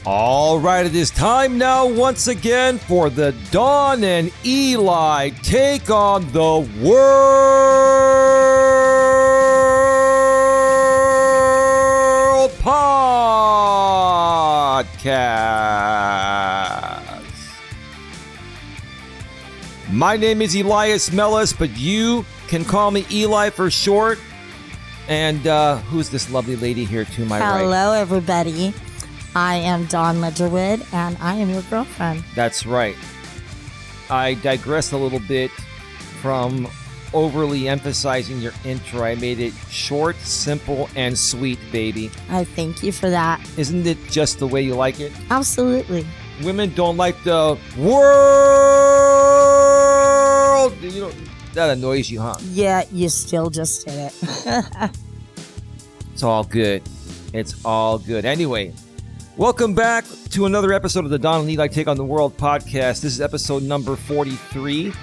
All right, it is time now once again for the Dawn and Eli Take on the World podcast. My name is Elias Mellis, but you can call me Eli for short. And who's this lovely lady here to my right? Hello, everybody. I am Dawn Ledgerwood, and I am your girlfriend. That's right. I digressed a little bit from overly emphasizing your intro. I made it short, simple, and sweet, baby. I thank you for that. Isn't it just the way you like it? Absolutely. Women don't like the world. That annoys you, huh? Yeah, you still just did it. It's all good. It's all good. Anyway, welcome back to another episode of the Dawn and Eli Take on the World podcast. This is episode number 43.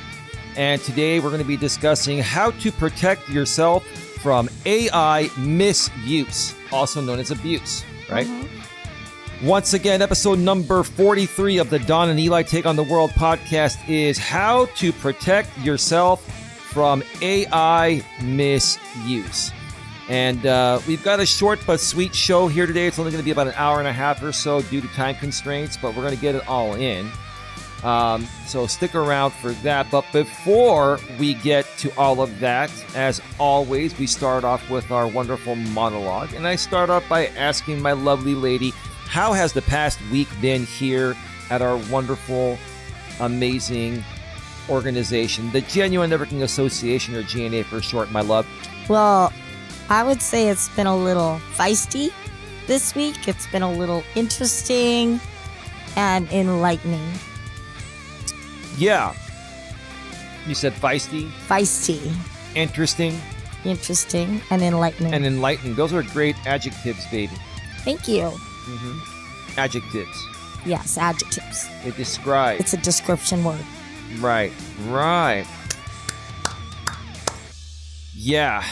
And today we're going to be discussing how to protect yourself from AI misuse, also known as abuse, right? Mm-hmm. Once again, episode number 43 of the Dawn and Eli Take on the World podcast is how to protect yourself from AI misuse. And we've got a short but sweet show here today. It's only going to be about an hour and a half or so due to time constraints, but we're going to get it all in. So stick around for that. But before we get to all of that, as always, we start off with our wonderful monologue. And I start off by asking my lovely lady, how has the past week been here at our wonderful, amazing organization, the Genuine Networking Association, or GNA for short, my love? Well, I would say it's been a little feisty this week. It's been a little interesting and enlightening. Yeah. You said feisty? Feisty. Interesting. Interesting and enlightening. And enlightening. Those are great adjectives, baby. Thank you. Mm-hmm. Adjectives. Yes, adjectives. It describes. It's a description word. Right. Yeah.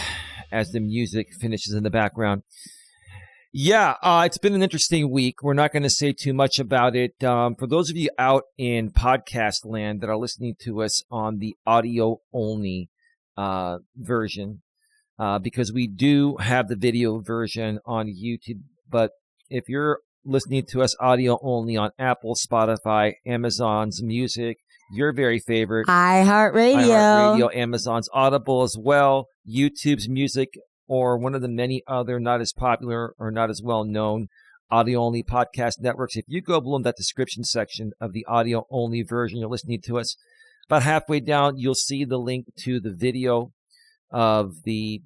As the music finishes in the background. Yeah, it's been an interesting week. We're not going to say too much about it. For those of you out in podcast land that are listening to us on the audio-only version, because we do have the video version on YouTube, but if you're listening to us audio-only on Apple, Spotify, Amazon's Music, your very favorite, iHeartRadio, Amazon's Audible as well, YouTube's Music, or one of the many other not as popular or not as well known audio-only podcast networks. If you go below in that description section of the audio-only version, you're listening to us, about halfway down, you'll see the link to the video of the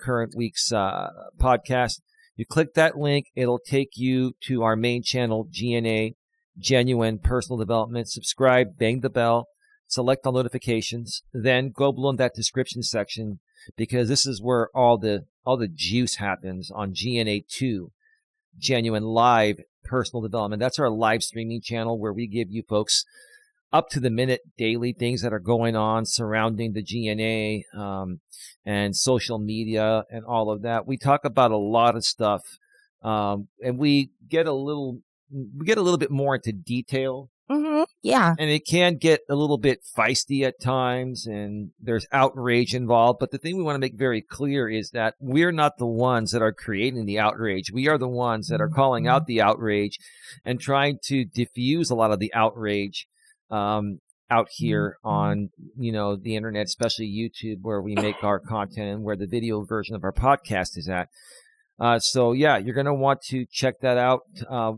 current week's podcast. You click that link, it'll take you to our main channel, GNA, Genuine Personal Development. Subscribe, bang the bell, select all notifications, then go below in that description section, because this is where all the juice happens on GNA2, Genuine Live Personal Development. That's our live streaming channel where we give you folks up to the minute daily things that are going on surrounding the GNA and social media and all of that. We talk about a lot of stuff, and we get a little bit more into detail. Mm-hmm. Yeah. And it can get a little bit feisty at times, and there's outrage involved. But the thing we want to make very clear is that we're not the ones that are creating the outrage. We are the ones that are calling out the outrage and trying to diffuse a lot of the outrage out here on, the internet, especially YouTube, where we make our content and where the video version of our podcast is at. So yeah, you're going to want to check that out.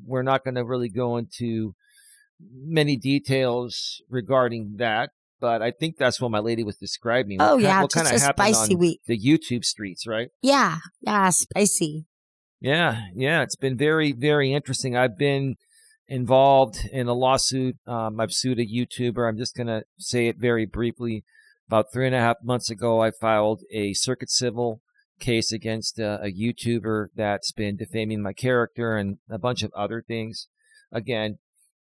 We're not going to really go into many details regarding that, but I think that's what my lady was describing. What kind just of a spicy on week. The YouTube streets, right? Yeah, spicy. Yeah, it's been very, very interesting. I've been involved in a lawsuit. I've sued a YouTuber. I'm just going to say it very briefly. About 3.5 months ago, I filed a circuit civil case against a YouTuber that's been defaming my character and a bunch of other things. Again,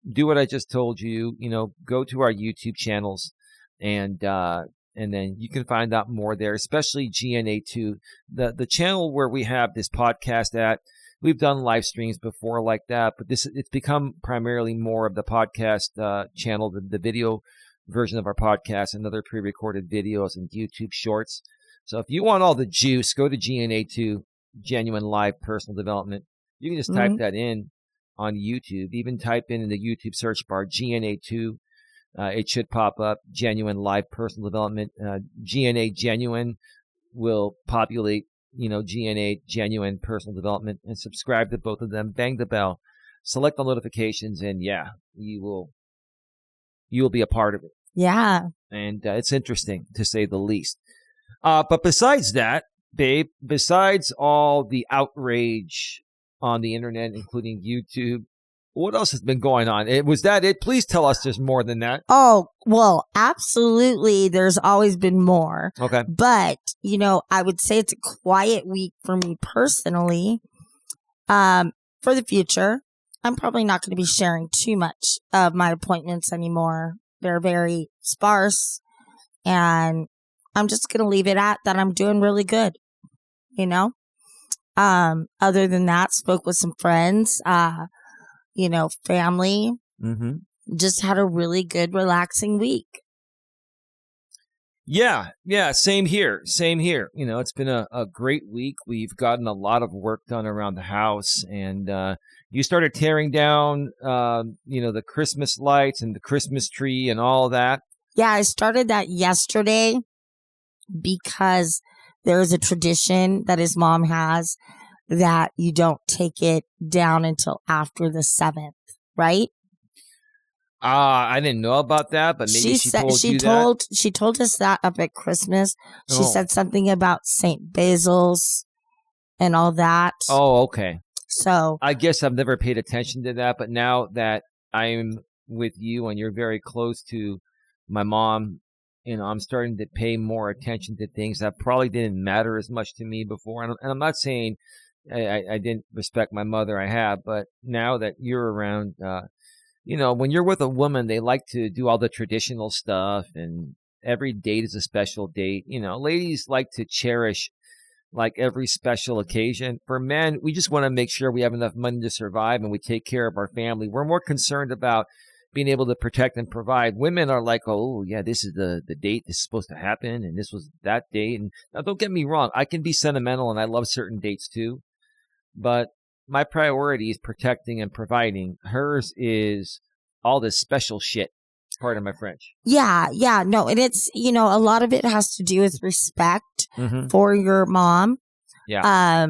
do what I just told you. Go to our YouTube channels, and then you can find out more there, especially GNA2, the channel where we have this podcast at. we've done live streams before like that, but it's become primarily more of the podcast channel, the video version of our podcast, and other pre-recorded videos and YouTube shorts. So if you want all the juice, go to GNA2, Genuine Live Personal Development. You can just type that in on YouTube. Even type in the YouTube search bar GNA2. It should pop up, Genuine Live Personal Development. GNA Genuine will populate, GNA Genuine Personal Development, and subscribe to both of them. Bang the bell, select the notifications, and you will be a part of it. Yeah. And it's interesting, to say the least. But besides that, babe, besides all the outrage on the internet, including YouTube, what else has been going on? Was that it? Please tell us there's more than that. Oh, well, absolutely. There's always been more. Okay. But, I would say it's a quiet week for me personally. For the future, I'm probably not going to be sharing too much of my appointments anymore. They're very sparse, and I'm just going to leave it at that. I'm doing really good, Other than that, spoke with some friends, family. Mm-hmm. Just had a really good, relaxing week. Yeah, same here. It's been a great week. We've gotten a lot of work done around the house, and you started tearing down, the Christmas lights and the Christmas tree and all that. Yeah, I started that yesterday because there is a tradition that his mom has that you don't take it down until after the 7th, right? I didn't know about that, but maybe she told us that up at Christmas. She said something about St. Basil's and all that. Oh, okay. So I guess I've never paid attention to that, but now that I'm with you and you're very close to my mom, I'm starting to pay more attention to things that probably didn't matter as much to me before. And I'm not saying I didn't respect my mother, I have, but now that you're around, when you're with a woman, they like to do all the traditional stuff, and every date is a special date. Ladies like to cherish like every special occasion. For men, we just want to make sure we have enough money to survive and we take care of our family. We're more concerned about being able to protect and provide. Women are like, oh, yeah, this is the date this is supposed to happen, and this was that date. And now, don't get me wrong, I can be sentimental and I love certain dates too, but my priority is protecting and providing. Hers is all this special shit. Pardon my French. Yeah. No, and it's, a lot of it has to do with respect for your mom. Yeah.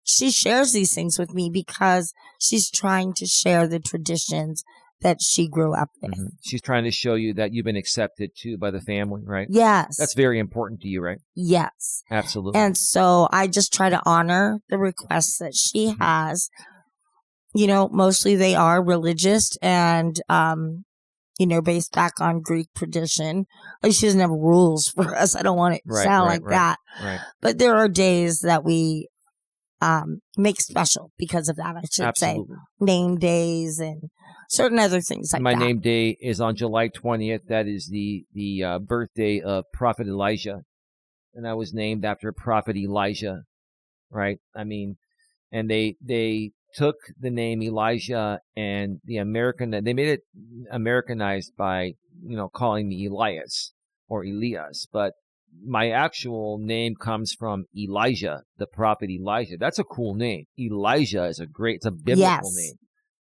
She shares these things with me because she's trying to share the traditions that she grew up with. Mm-hmm. She's trying to show you that you've been accepted too by the family, right? Yes. That's very important to you, right? Yes. Absolutely. And so I just try to honor the requests that she has. Mostly they are religious and, based back on Greek tradition. Like, she doesn't have rules for us. I don't want it to sound like that. Right. But there are days that we make special because of that, I should Absolutely. say. Name days and certain other things like My that. My name day is on July 20th. That is the birthday of Prophet Elijah. And I was named after Prophet Elijah, right? I mean, and they took the name Elijah and they made it Americanized by, calling me Elias or Elias. But my actual name comes from Elijah, the prophet Elijah. That's a cool name. Elijah is it's a biblical name.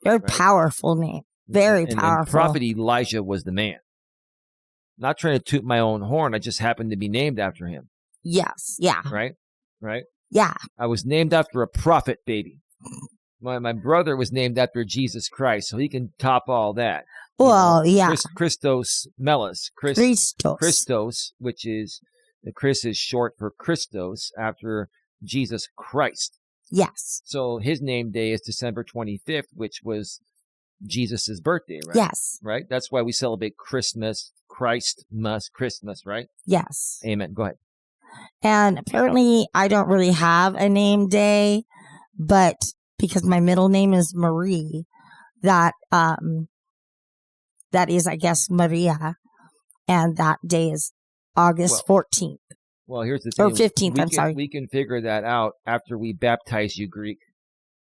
Very powerful name. Very powerful. And prophet Elijah was the man. Not trying to toot my own horn. I just happened to be named after him. Yes. Yeah. Right? Yeah. I was named after a prophet, baby. My brother was named after Jesus Christ, so he can top all that. Well, yeah. Christos Melis. Christos, which is, the Chris is short for Christos, after Jesus Christ. Yes. So his name day is December 25th, which was Jesus' birthday, right? Yes. Right? That's why we celebrate Christmas, Christmas, right? Yes. Amen. Go ahead. And apparently I don't really have a name day, but because my middle name is Marie, that is, I guess, Maria, and that day is August 14th. Well, here's the thing. Or 15th, I'm sorry. We can figure that out after we baptize you, Greek.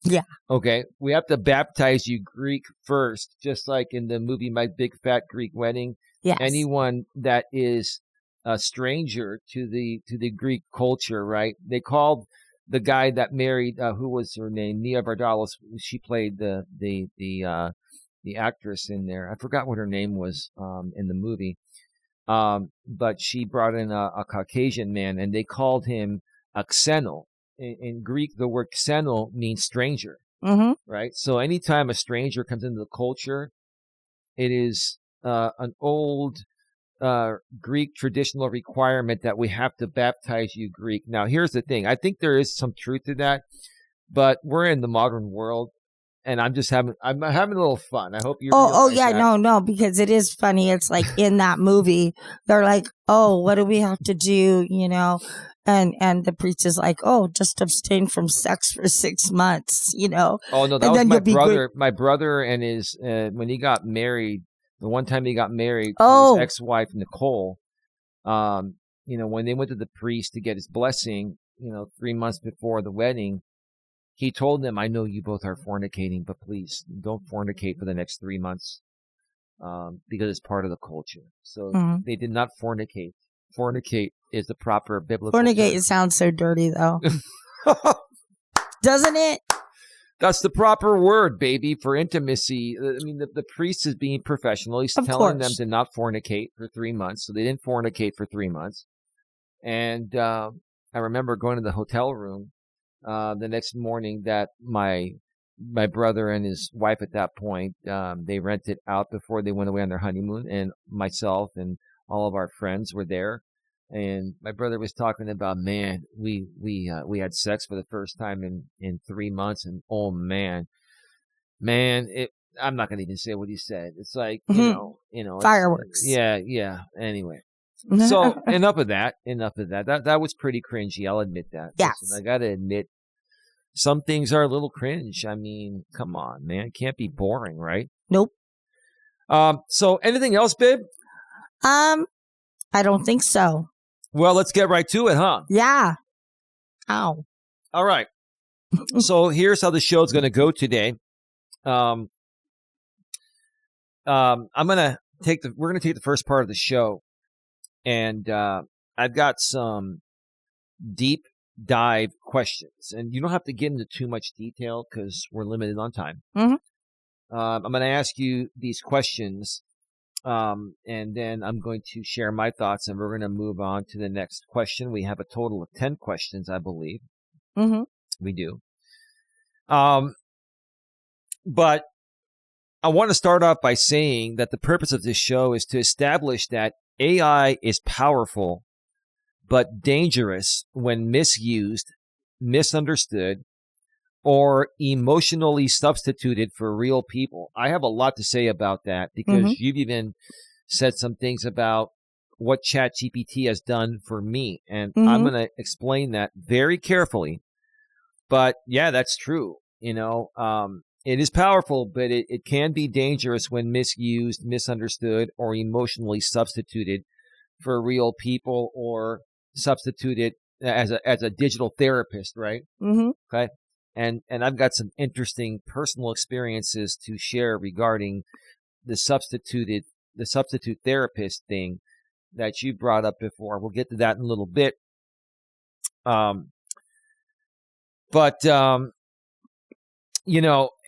Yeah. Okay, we have to baptize you Greek first, just like in the movie My Big Fat Greek Wedding. Yes. Anyone that is a stranger to the Greek culture, right? They called the guy that married who was her name, Nia Vardalos. She played the actress in there. I forgot what her name was in the movie, but she brought in a Caucasian man, and they called him a xeno. In Greek, the word xeno means stranger, Mm-hmm. right? So anytime a stranger comes into the culture, it is an old Greek traditional requirement that we have to baptize you Greek. Now, here's the thing. I think there is some truth to that, but we're in the modern world, and I'm having a little fun. I hope you realize Yeah, that. no, because it is funny. It's like in that movie, they're like, oh, what do we have to do? And the priest is like, oh, just abstain from sex for 6 months, Oh no, that and was then my you'll be good. brother. My brother and his when he got married, the one time he got married to his Oh, ex-wife Nicole. When they went to the priest to get his blessing, 3 months before the wedding, he told them, "I know you both are fornicating, but please don't fornicate for the next 3 months, because it's part of the culture." So mhm. they did not fornicate. Fornicate is the proper biblical Fornicate. term. It sounds so dirty, though, doesn't it? That's the proper word, baby, for intimacy. I mean, the priest is being professional. He's Of telling them course. to not fornicate for 3 months. So they didn't fornicate for 3 months. And I remember going to the hotel room the next morning that my brother and his wife at that point, they rented out before they went away on their honeymoon. And myself and all of our friends were there. And my brother was talking about, man, we had sex for the first time in 3 months, and oh man, I'm not gonna even say what he said. It's like Fireworks. yeah. Anyway, so enough of that. That was pretty cringy. I'll admit that. Yes. Listen, I gotta admit, some things are a little cringe. I mean, come on, man, it can't be boring, right? Nope. So anything else, babe? I don't think so. Well, let's get right to it, huh? Yeah. Ow. All right. So here's how the show's going to go today. We're going to take the first part of the show, and I've got some deep dive questions, and you don't have to get into too much detail because we're limited on time. Mm-hmm. I'm going to ask you these questions, and then I'm going to share my thoughts, and we're going to move on to the next question. We have a total of 10 questions, I believe. Mm-hmm. We do. But I want to start off by saying that the purpose of this show is to establish that AI is powerful, but dangerous when misused, misunderstood, or emotionally substituted for real people. I have a lot to say about that because you've even said some things about what ChatGPT has done for me. And I'm going to explain that very carefully. But yeah, that's true. It is powerful, but it can be dangerous when misused, misunderstood, or emotionally substituted for real people, or substituted as a digital therapist, right? Mm-hmm. Okay. And I've got some interesting personal experiences to share regarding the substitute therapist thing that you brought up before. We'll get to that in a little bit. But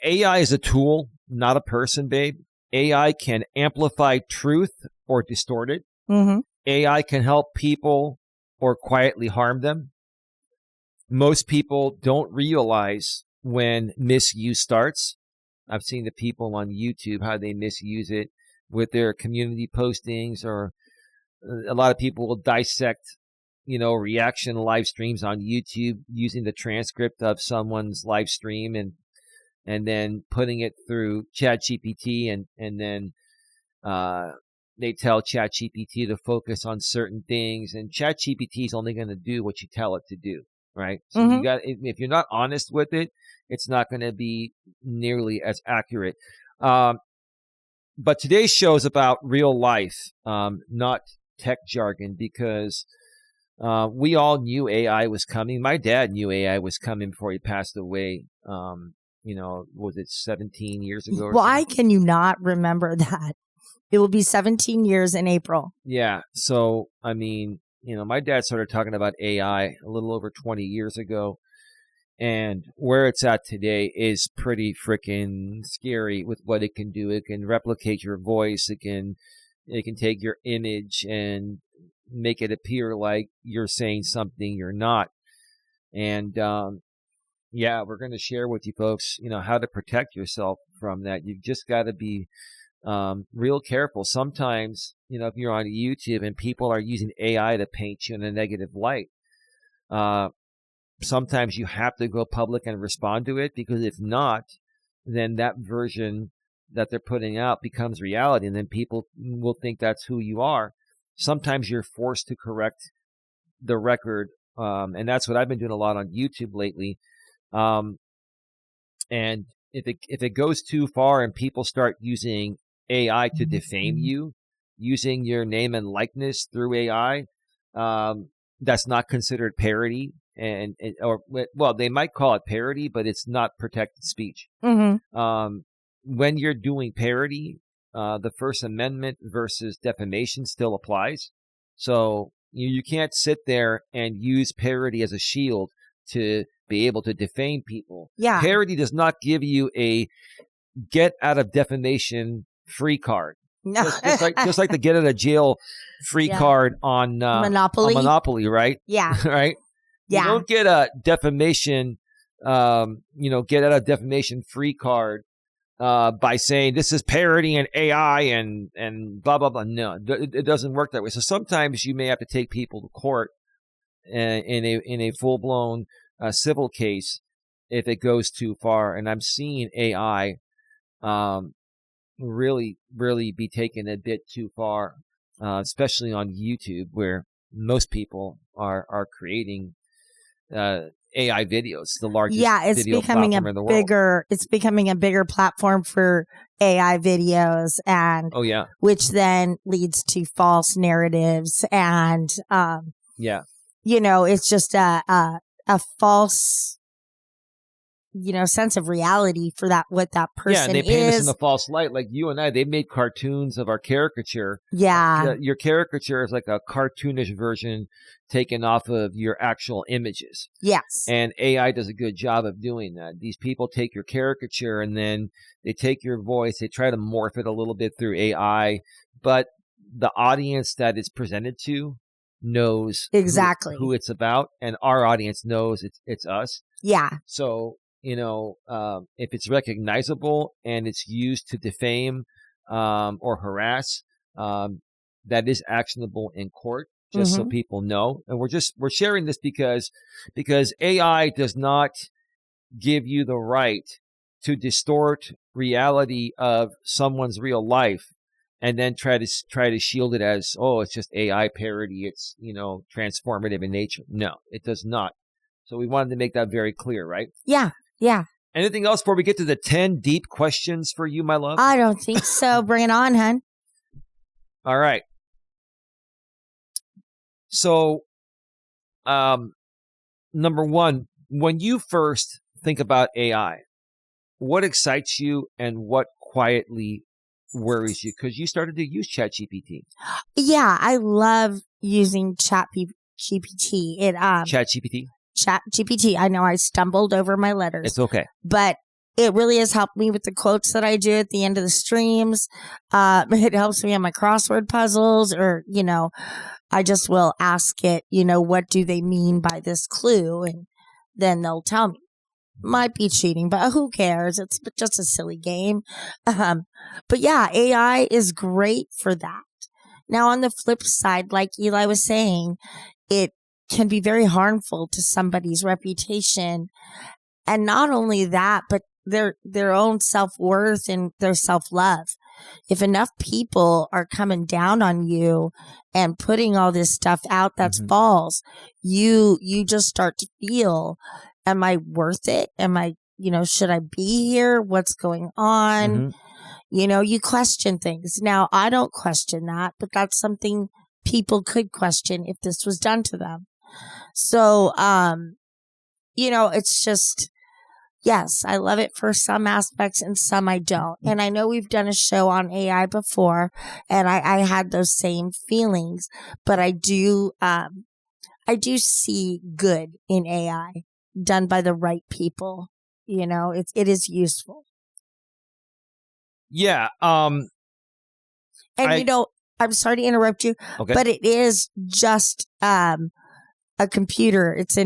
AI is a tool, not a person, babe. AI can amplify truth or distort it. Mm-hmm. AI can help people or quietly harm them. Most people don't realize when misuse starts. I've seen the people on YouTube, how they misuse it with their community postings, or a lot of people will dissect, reaction live streams on YouTube using the transcript of someone's live stream and then putting it through ChatGPT, and then they tell ChatGPT to focus on certain things, and ChatGPT is only going to do what you tell it to do, right? So if you're not honest with it, it's not going to be nearly as accurate. But today's show is about real life, not tech jargon, because we all knew AI was coming. My dad knew AI was coming before he passed away was it 17 years ago? Why can you not remember that? It will be 17 years in April. Yeah. So, I mean, my dad started talking about AI a little over 20 years ago. And where it's at today is pretty freaking scary with what it can do. It can replicate your voice. It can take your image and make it appear like you're saying something you're not. And yeah, we're going to share with you folks, how to protect yourself from that. You've just got to be real careful. Sometimes, if you're on YouTube and people are using AI to paint you in a negative light, sometimes you have to go public and respond to it, because if not, then that version that they're putting out becomes reality, and then people will think that's who you are. Sometimes you're forced to correct the record, and that's what I've been doing a lot on YouTube lately. And if it goes too far and people start using AI to defame you, using your name and likeness through AI, that's not considered parody. Well, they might call it parody, but it's not protected speech. Mm-hmm. When you're doing parody, the First Amendment versus defamation still applies. So you can't sit there and use parody as a shield to be able to defame people. Yeah. Parody does not give you a get out of defamation free card. No. just like the get out of jail free card on Monopoly, right? Yeah. Right? Yeah. You don't get a defamation, get out of defamation free card by saying this is parody and AI and blah, blah, blah. No, it doesn't work that way. So sometimes you may have to take people to court in a full-blown civil case if it goes too far. And I'm seeing AI really, really be taken a bit too far, especially on YouTube, where most people are creating AI videos, the largest video platform in the world. It's becoming a bigger platform for AI videos, and which then leads to false narratives, and it's just a false sense of reality for what that person is. Yeah, and they paint us in a false light. Like you and I, they made cartoons of our caricature. Yeah. Your caricature is like a cartoonish version taken off of your actual images. Yes. And AI does a good job of doing that. These people take your caricature and then they take your voice, they try to morph it a little bit through AI, but the audience that it's presented to knows exactly who it's about, and our audience knows it's us. Yeah. So if it's recognizable and it's used to defame or harass, that is actionable in court, just so people know. And we're sharing this because AI does not give you the right to distort reality of someone's real life and then try to shield it as, oh, it's just AI parody, it's transformative in nature. No, it does not. So we wanted to make that very clear, right? Yeah. Yeah. Anything else before we get to the 10 deep questions for you, my love? I don't think so. Bring it on, hun. All right. So, number one, when you first think about AI, what excites you and what quietly worries you? Because you started to use ChatGPT. Yeah, I love using ChatGPT. ChatGPT? ChatGPT. I know I stumbled over my letters. It's okay. But it really has helped me with the quotes that I do at the end of the streams. It helps me on my crossword puzzles, or, I just will ask it, what do they mean by this clue? And then they'll tell me. Might be cheating, but who cares? It's just a silly game. But yeah, AI is great for that. Now, on the flip side, like Eli was saying, it can be very harmful to somebody's reputation. And not only that, but their own self-worth and their self-love. If enough people are coming down on you and putting all this stuff out that's false, you just start to feel, am I worth it? Am I, should I be here? What's going on? You question things. Now, I don't question that, but that's something people could question if this was done to them. So, it's just, Yes, I love it for some aspects and some I don't. And I know we've done a show on AI before, and I had those same feelings, but I do see good in AI done by the right people. It is useful. Yeah. And I'm sorry to interrupt you, Okay. but it is just a computer. It's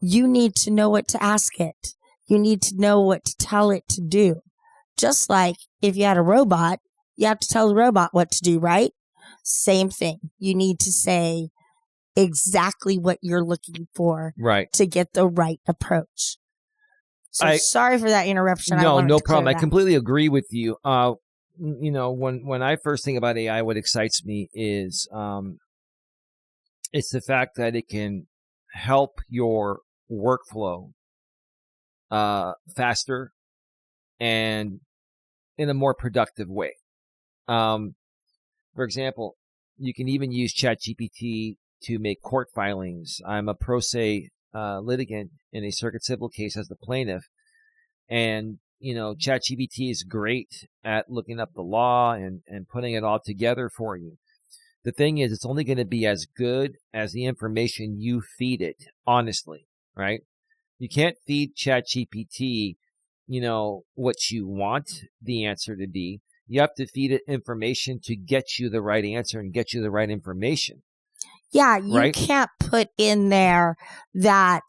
you need to know what to ask it. You need to know what to tell it to do. Just like if you had a robot, you have to tell the robot what to do, right? Same thing. You need to say exactly what you're looking for, right, to get the right approach. So sorry for that interruption. No problem. I completely agree with you. When I first think about AI, what excites me is it's the fact that it can help your workflow faster and in a more productive way. For example, you can even use ChatGPT to make court filings. I'm a pro se litigant in a circuit civil case as the plaintiff, and ChatGPT is great at looking up the law and putting it all together for you. The thing is, it's only going to be as good as the information you feed it, honestly, right? You can't feed ChatGPT, what you want the answer to be. You have to feed it information to get you the right answer and get you the right information. Yeah, you can't put in there that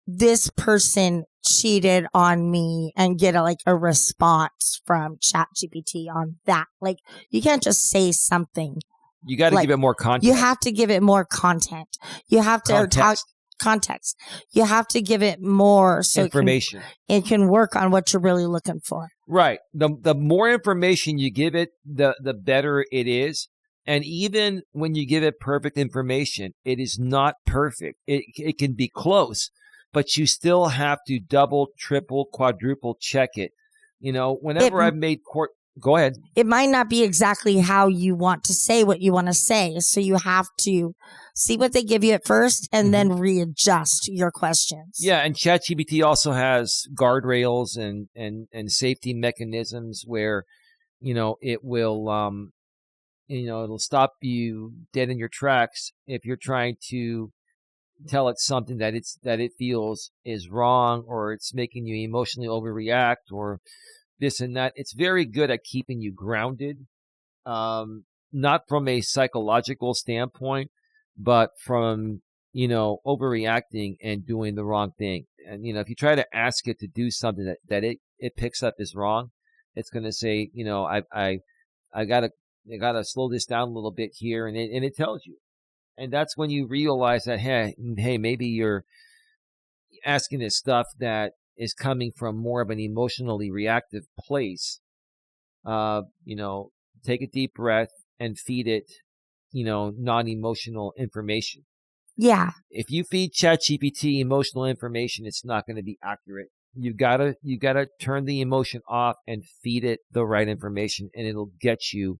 this person cheated on me and get a response from ChatGPT on that. Like, you can't just say something. You got to give it more context. You have to give it more content. You have to talk context. You have to give it more information. It can work on what you're really looking for. Right. The more information you give it, the better it is. And even when you give it perfect information, it is not perfect. It can be close, but you still have to double, triple, quadruple check it. Whenever I've made court, go ahead. It might not be exactly how you want to say what you want to say. So you have to see what they give you at first and then readjust your questions. Yeah. And ChatGPT also has guardrails and safety mechanisms where, it will, it'll stop you dead in your tracks if you're trying to tell it something that it feels is wrong, or it's making you emotionally overreact, or this and that. It's very good at keeping you grounded, not from a psychological standpoint, but from overreacting and doing the wrong thing. And if you try to ask it to do something that it picks up as wrong, it's going to say, I gotta slow this down a little bit here, and it tells you. And that's when you realize that, hey, maybe you're asking this stuff that is coming from more of an emotionally reactive place. Take a deep breath and feed it, non-emotional information. Yeah. If you feed ChatGPT emotional information, it's not going to be accurate. You gotta turn the emotion off and feed it the right information, and it'll get you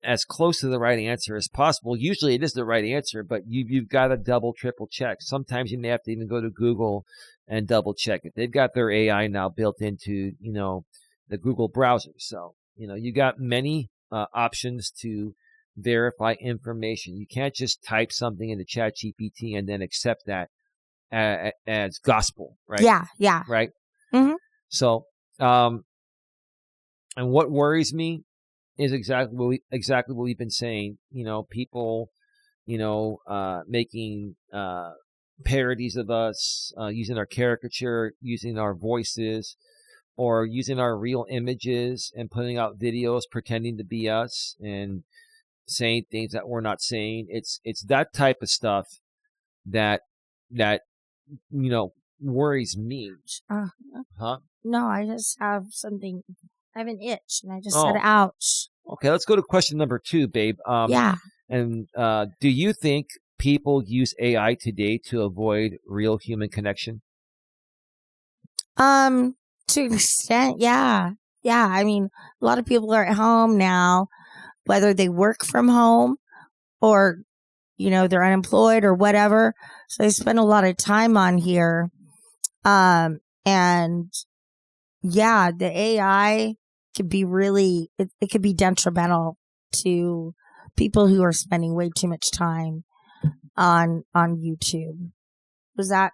as close to the right answer as possible. Usually it is the right answer, but you've got to double, triple check. Sometimes you may have to even go to Google and double check it. They've got their AI now built into, the Google browser. So, you got many options to verify information. You can't just type something into ChatGPT and then accept that as gospel, right? Yeah. Right? Mm-hmm. So, and what worries me is exactly what we've been saying. People, making parodies of us, using our caricature, using our voices, or using our real images and putting out videos pretending to be us and saying things that we're not saying. It's that type of stuff that worries me. Huh? No, I just have something. I have an itch, and I just said, ouch. Okay, let's go to question number 2, babe. Yeah. And do you think people use AI today to avoid real human connection? To an extent, yeah. Yeah, I mean, a lot of people are at home now, whether they work from home or, they're unemployed or whatever. So they spend a lot of time on here. And yeah, the AI could be really, it could be detrimental to people who are spending way too much time on YouTube. Was that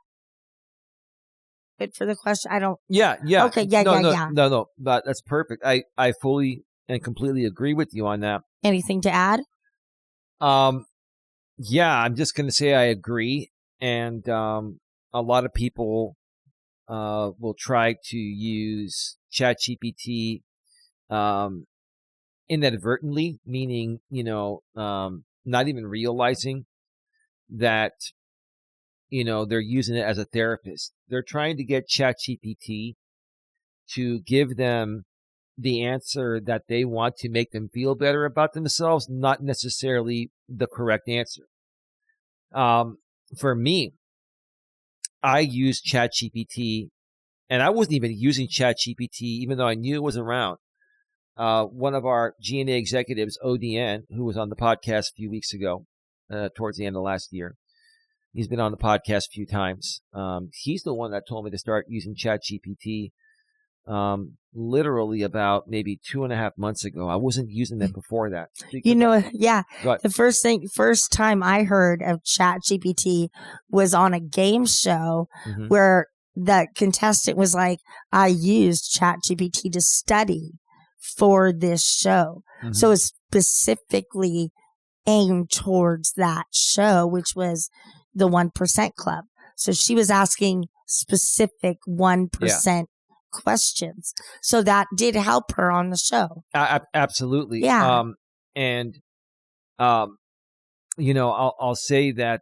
good for the question? I don't. Yeah. Okay. Yeah. No. But that's perfect. I fully and completely agree with you on that. Anything to add? Yeah, I'm just going to say I agree. And a lot of people will try to use ChatGPT inadvertently, meaning, not even realizing that, they're using it as a therapist. They're trying to get ChatGPT to give them the answer that they want to make them feel better about themselves, not necessarily the correct answer. For me, I use ChatGPT, and I wasn't even using ChatGPT, even though I knew it was around. One of our G&A executives, ODN, who was on the podcast a few weeks ago, towards the end of last year, he's been on the podcast a few times. He's the one that told me to start using ChatGPT literally about maybe 2.5 months ago. I wasn't using it before that. Yeah. The first time I heard of ChatGPT was on a game show where the contestant was like, I used ChatGPT to study for this show. So it's specifically aimed towards that show, which was the 1% Club. So she was asking specific 1% questions. So that did help her on the show. Absolutely. Yeah. I'll say that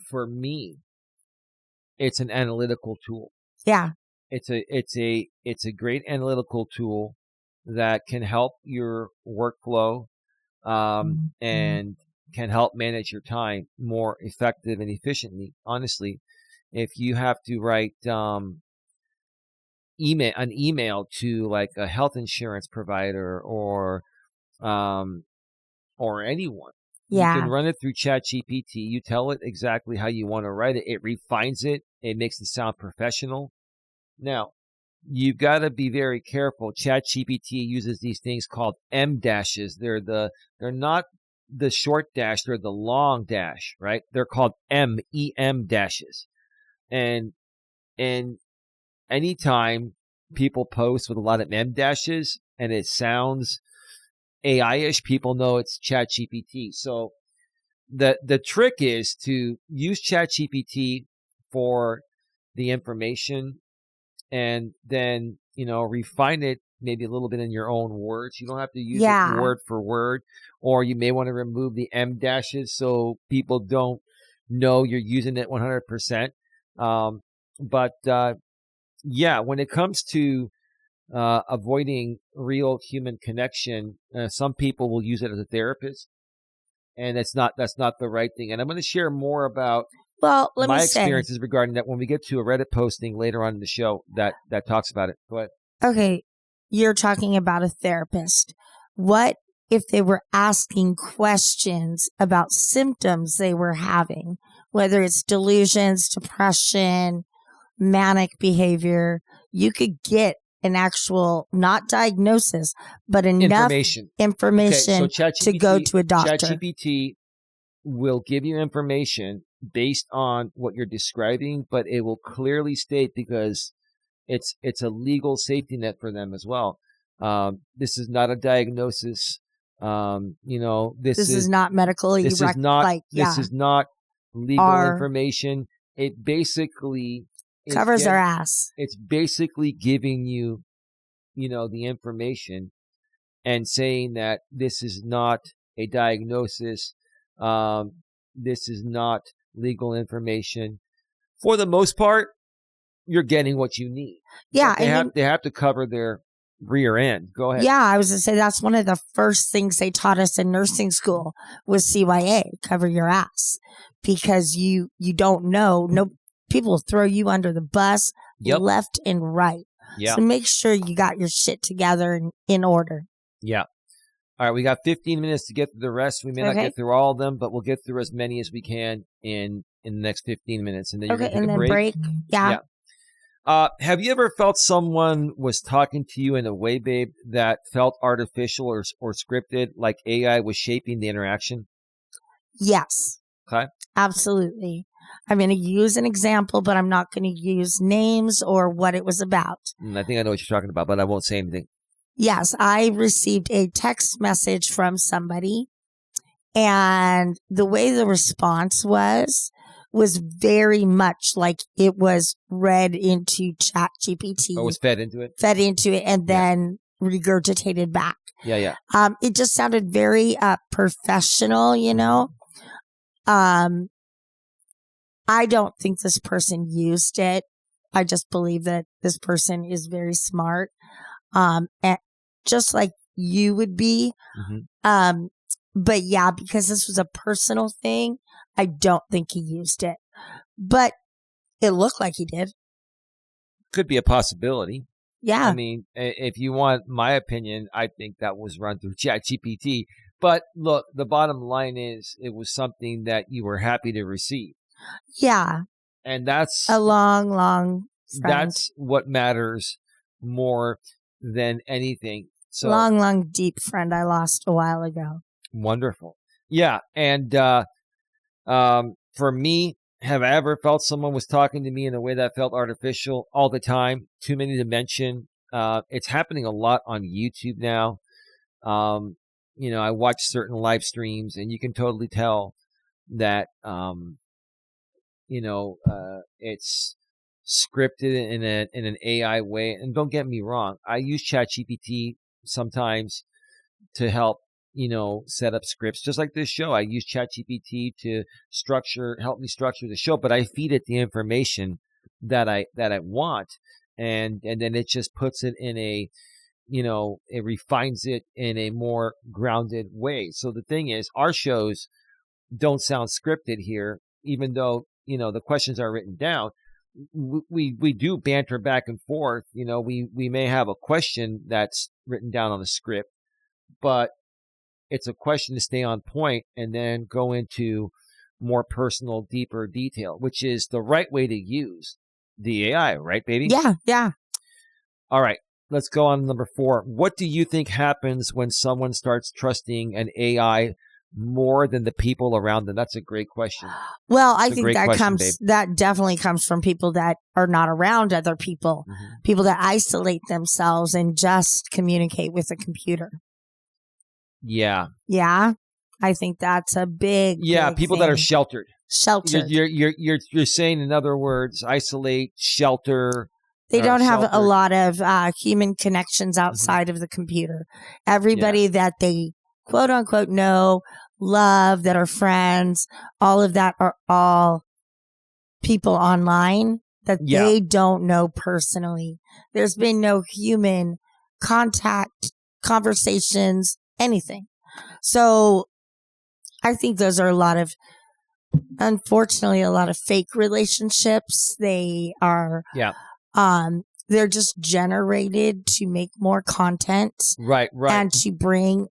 for me, it's an analytical tool. Yeah. It's a great analytical tool that can help your workflow and can help manage your time more effective and efficiently. Honestly, if you have to write an email to like a health insurance provider or anyone, you can run it through ChatGPT. You tell it exactly how you want to write it. It refines it. It makes it sound professional. Now, you've got to be very careful. ChatGPT uses these things called M dashes. They're not the short dash. They're the long dash, right? They're called EM dashes. And anytime people post with a lot of M dashes and it sounds AI-ish, people know it's ChatGPT. So the trick is to use ChatGPT for the information and then, refine it maybe a little bit in your own words. You don't have to use it word for word, or you may want to remove the M dashes so people don't know you're using it 100%. When it comes to avoiding real human connection, some people will use it as a therapist, and that's not the right thing. And I'm going to share more about my experiences regarding that when we get to a Reddit posting later on in the show that talks about it. Go ahead. Okay, you're talking about a therapist. What if they were asking questions about symptoms they were having, whether it's delusions, depression, manic behavior? You could get an actual, not diagnosis, but enough information to go to a doctor. ChatGPT will give you information based on what you're describing, but it will clearly state, because it's a legal safety net for them as well. This is not a diagnosis. This is not medically. This is not legal information. It basically covers our ass. It's basically giving you, the information and saying that this is not a diagnosis. This is not legal information. For the most part, you're getting what you need. Yeah. They have to cover their rear end. Go ahead. Yeah, I was going to say that's one of the first things they taught us in nursing school was CYA, cover your ass, because you don't know. No, people throw you under the bus left and right. Yeah. So make sure you got your shit together and in order. Yeah. All right, we got 15 minutes to get through the rest. We may not get through all of them, but we'll get through as many as we can in in the next 15 minutes, and then you're Okay, going to take and a then break. Yeah. Have you ever felt someone was talking to you in a way, babe, that felt artificial or scripted, like AI was shaping the interaction? Yes. Okay. Absolutely. I'm going to use an example, but I'm not going to use names or what it was about. I think I know what you're talking about, but I won't say anything. Yes, I received a text message from somebody, and the way the response was very much like it was read into ChatGPT. Oh, it was fed into it? Fed into it and then regurgitated back. Yeah. It just sounded very professional, you know. I don't think this person used it. I just believe that this person is very smart. And just like you would be. Mm-hmm. But yeah, because this was a personal thing, I don't think he used it. But it looked like he did. Could be a possibility. Yeah. I mean, if you want my opinion, I think that was run through ChatGPT. But look, the bottom line is it was something that you were happy to receive. Yeah. And that's a long friend. That's what matters more than anything. So long, deep friend I lost a while ago. Wonderful. Yeah. And for me, have I ever felt someone was talking to me in a way that felt artificial? All the time. Too many to mention. It's happening a lot on YouTube now. I watch certain live streams, and you can totally tell that it's scripted in an AI way. And don't get me wrong, I use ChatGPT sometimes to help set up scripts, just like this show. I use ChatGPT to help me structure the show, but I feed it the information that I want, and then it just puts it in it refines it in a more grounded way. So the thing is, our shows don't sound scripted here, even though the questions are written down. We do banter back and forth. We may have a question that's written down on the script, but it's a question to stay on point and then go into more personal, deeper detail, which is the right way to use the AI, right, baby? Yeah. All right, let's go on to number 4. What do you think happens when someone starts trusting an AI more than the people around them? That's a great question. Well, I think that definitely comes from people that are not around other people, people that isolate themselves and just communicate with a computer. Yeah. Yeah. I think that's a big people thing. that are sheltered. You're saying, in other words, isolate, shelter. They don't have a lot of human connections outside of the computer. Everybody that they quote unquote know, love, that are friends, all of that are all people online that they don't know personally. There's been no human contact, conversations, anything. So I think those are unfortunately, a lot of fake relationships. They are, they're just generated to make more content. Right. And to bring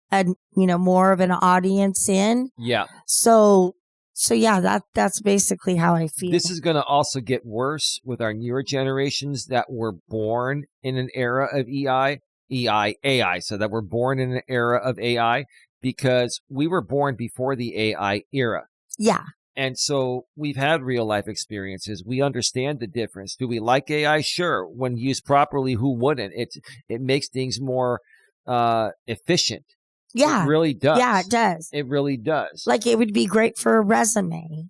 more of an audience in. Yeah. So that's basically how I feel. This is going to also get worse with our newer generations that were born in an era of AI, so that we're born in an era of AI, because we were born before the AI era. Yeah. And so we've had real life experiences. We understand the difference. Do we like AI? Sure. When used properly, who wouldn't? It makes things more efficient. Yeah. It really does. Yeah, it does. It really does. Like, it would be great for a resume.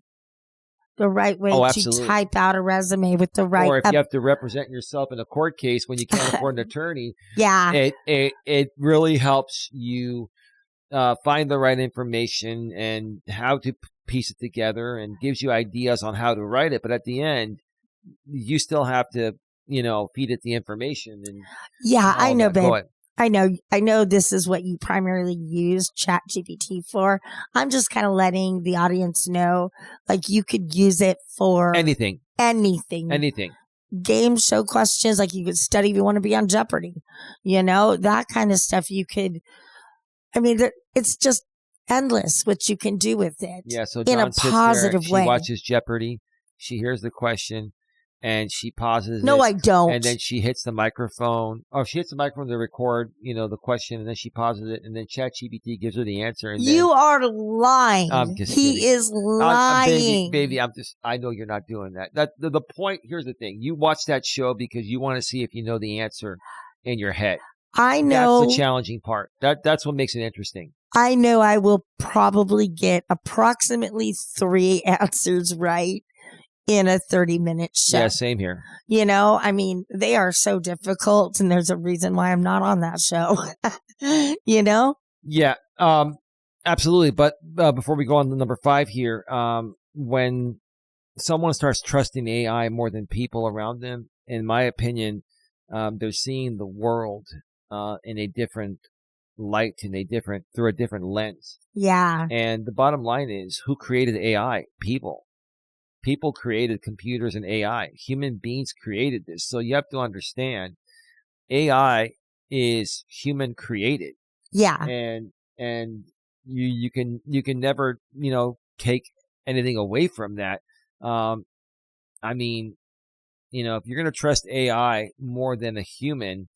The right way to type out a resume with the right... Or if you have to represent yourself in a court case when you can't afford an attorney. Yeah. It really helps you find the right information and how to piece it together, and gives you ideas on how to write it. But at the end, you still have to, feed it the information. And I know, babe. I know this is what you primarily use ChatGPT for. I'm just kind of letting the audience know, like, you could use it for anything. Game show questions, like you could study if you want to be on Jeopardy. That kind of stuff you could. I mean, it's just endless what you can do with it. Yeah, so in a John sits there, positive she way. watches Jeopardy, she hears the question, and she pauses No, it, I don't. and then she hits the microphone. Oh, she hits the microphone to record, the question, and then she pauses it, and then ChatGPT gives her the answer. And You then, are lying. I'm just He kidding. is lying. Baby, I know you're not doing that. The point, here's the thing. You watch that show because you want to see if you know the answer in your head. I know. That's the challenging part. That's what makes it interesting. I know I will probably get approximately 3 answers right in a 30-minute show. Yeah, same here. I mean, they are so difficult, and there's a reason why I'm not on that show. Yeah, absolutely. But before we go on to number 5 here, when someone starts trusting AI more than people around them, in my opinion, they're seeing the world in a different light, through a different lens. Yeah. And the bottom line is, who created AI? People. People created computers and AI. Human beings created this. So you have to understand, AI is human created. Yeah. And you can never, take anything away from that. I mean, if you're going to trust AI more than a human,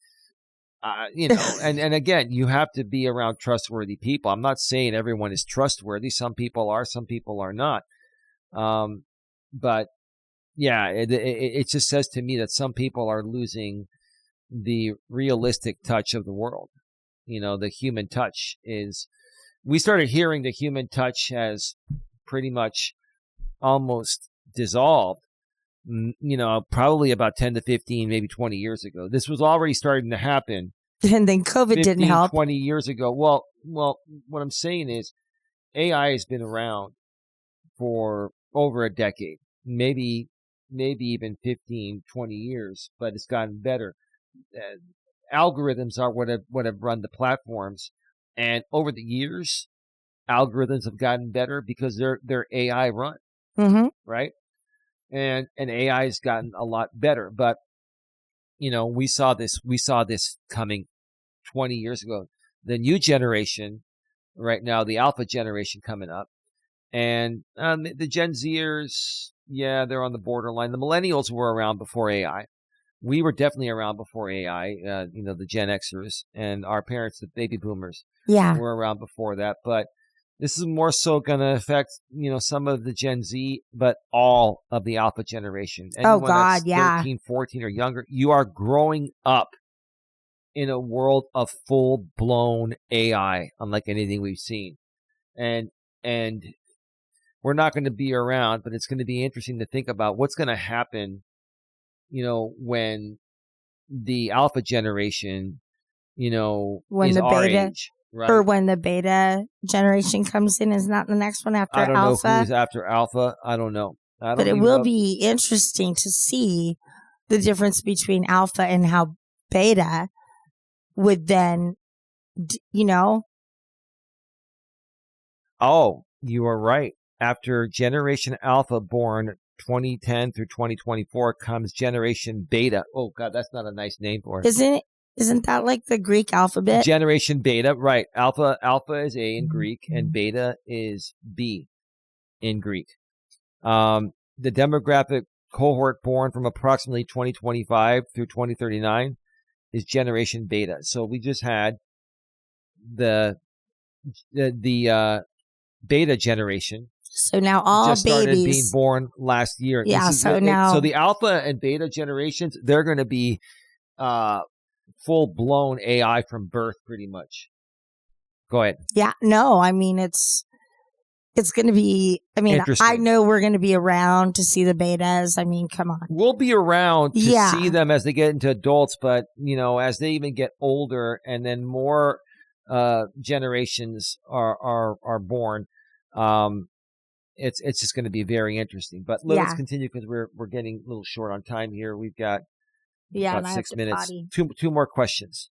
and again, you have to be around trustworthy people. I'm not saying everyone is trustworthy. Some people are, some people are not. But yeah, it just says to me that some people are losing the realistic touch of the world. The human touch we started hearing the human touch has pretty much almost dissolved, probably about 10 to 15, maybe 20 years ago. This was already starting to happen. And then COVID didn't help. 20 years ago. Well, what I'm saying is AI has been around for over a decade, maybe even 15, 20 years, but it's gotten better. Algorithms are what have run the platforms, and over the years, algorithms have gotten better because they're AI run, right? And AI has gotten a lot better. But we saw this coming 20 years ago. The new generation, right now, the alpha generation coming up, and the Gen Zers, yeah, they're on the borderline. The millennials were around before AI. We were definitely around before AI, the Gen Xers, and our parents, the baby boomers, were around before that. But this is more so going to affect, some of the Gen Z, but all of the alpha generation. Anyone that's 13, 14 or younger, you are growing up in a world of full-blown AI, unlike anything we've seen. And we're not going to be around, but it's going to be interesting to think about what's going to happen, when the alpha generation, when is the our beta, age, right? or when the beta generation comes in. Is not the next one after alpha? I don't know who's after alpha. I don't know. But it will be interesting to see the difference between alpha and how beta would then, Oh, you are right. After Generation Alpha, born 2010 through 2024, comes Generation Beta. Oh, God, that's not a nice name for it. Isn't that like the Greek alphabet? Generation Beta, right. Alpha is A in Greek, and Beta is B in Greek. The demographic cohort born from approximately 2025 through 2039 is Generation Beta. So we just had the Beta generation. So now all just started babies being born last year. Yeah. So the alpha and beta generations, they're going to be full blown AI from birth, pretty much. Go ahead. Yeah. No, I mean it's going to be. I mean, I know we're going to be around to see the betas. I mean, come on. We'll be around to see them as they get into adults, but as they even get older, and then more generations are born. It's just going to be very interesting. But let's continue because we're getting a little short on time here. We've got about 6 minutes. Two more questions.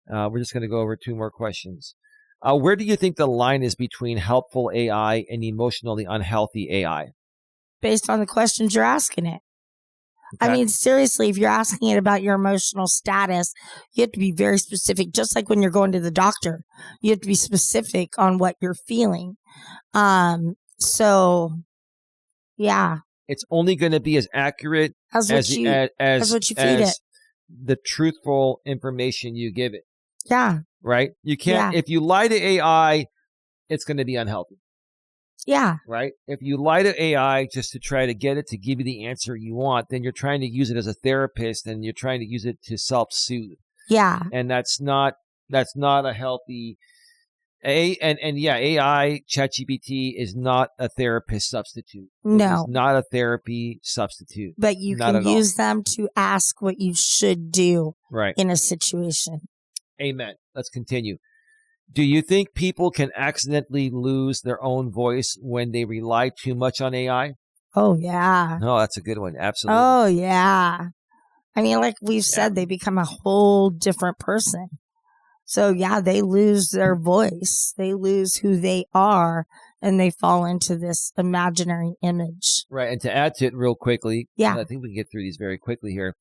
We're just going to go over 2 more questions. Where do you think the line is between helpful AI and emotionally unhealthy AI? Based on the questions you're asking it. I Okay. mean, seriously, if you're asking it about your emotional status, you have to be very specific. Just like when you're going to the doctor, you have to be specific on what you're feeling. So yeah, It's only going to be as accurate as as what you as what you feed it. the truthful information you give it. Yeah, Right? You can't. Yeah. If you lie to AI, it's going to be unhealthy. yeah, Right? If you lie to AI just to try to get it to give you the answer you want, then you're trying to use it as a therapist and you're trying to use it to self-soothe. yeah. And that's not a healthy AI ChatGPT is not a therapist substitute. It is No, not a therapy substitute. but you Not can at all. use them to ask what you should do Right. in a situation. Amen. Let's continue. Do you think people can accidentally lose their own voice when they rely too much on AI? Oh yeah. No, that's a good one. Absolutely. Oh yeah. I mean, like we've said, they become a whole different person. So yeah, they lose their voice. They lose who they are and they fall into this imaginary image. Right. And to add to it real quickly, Yeah. I think we can get through these very quickly here.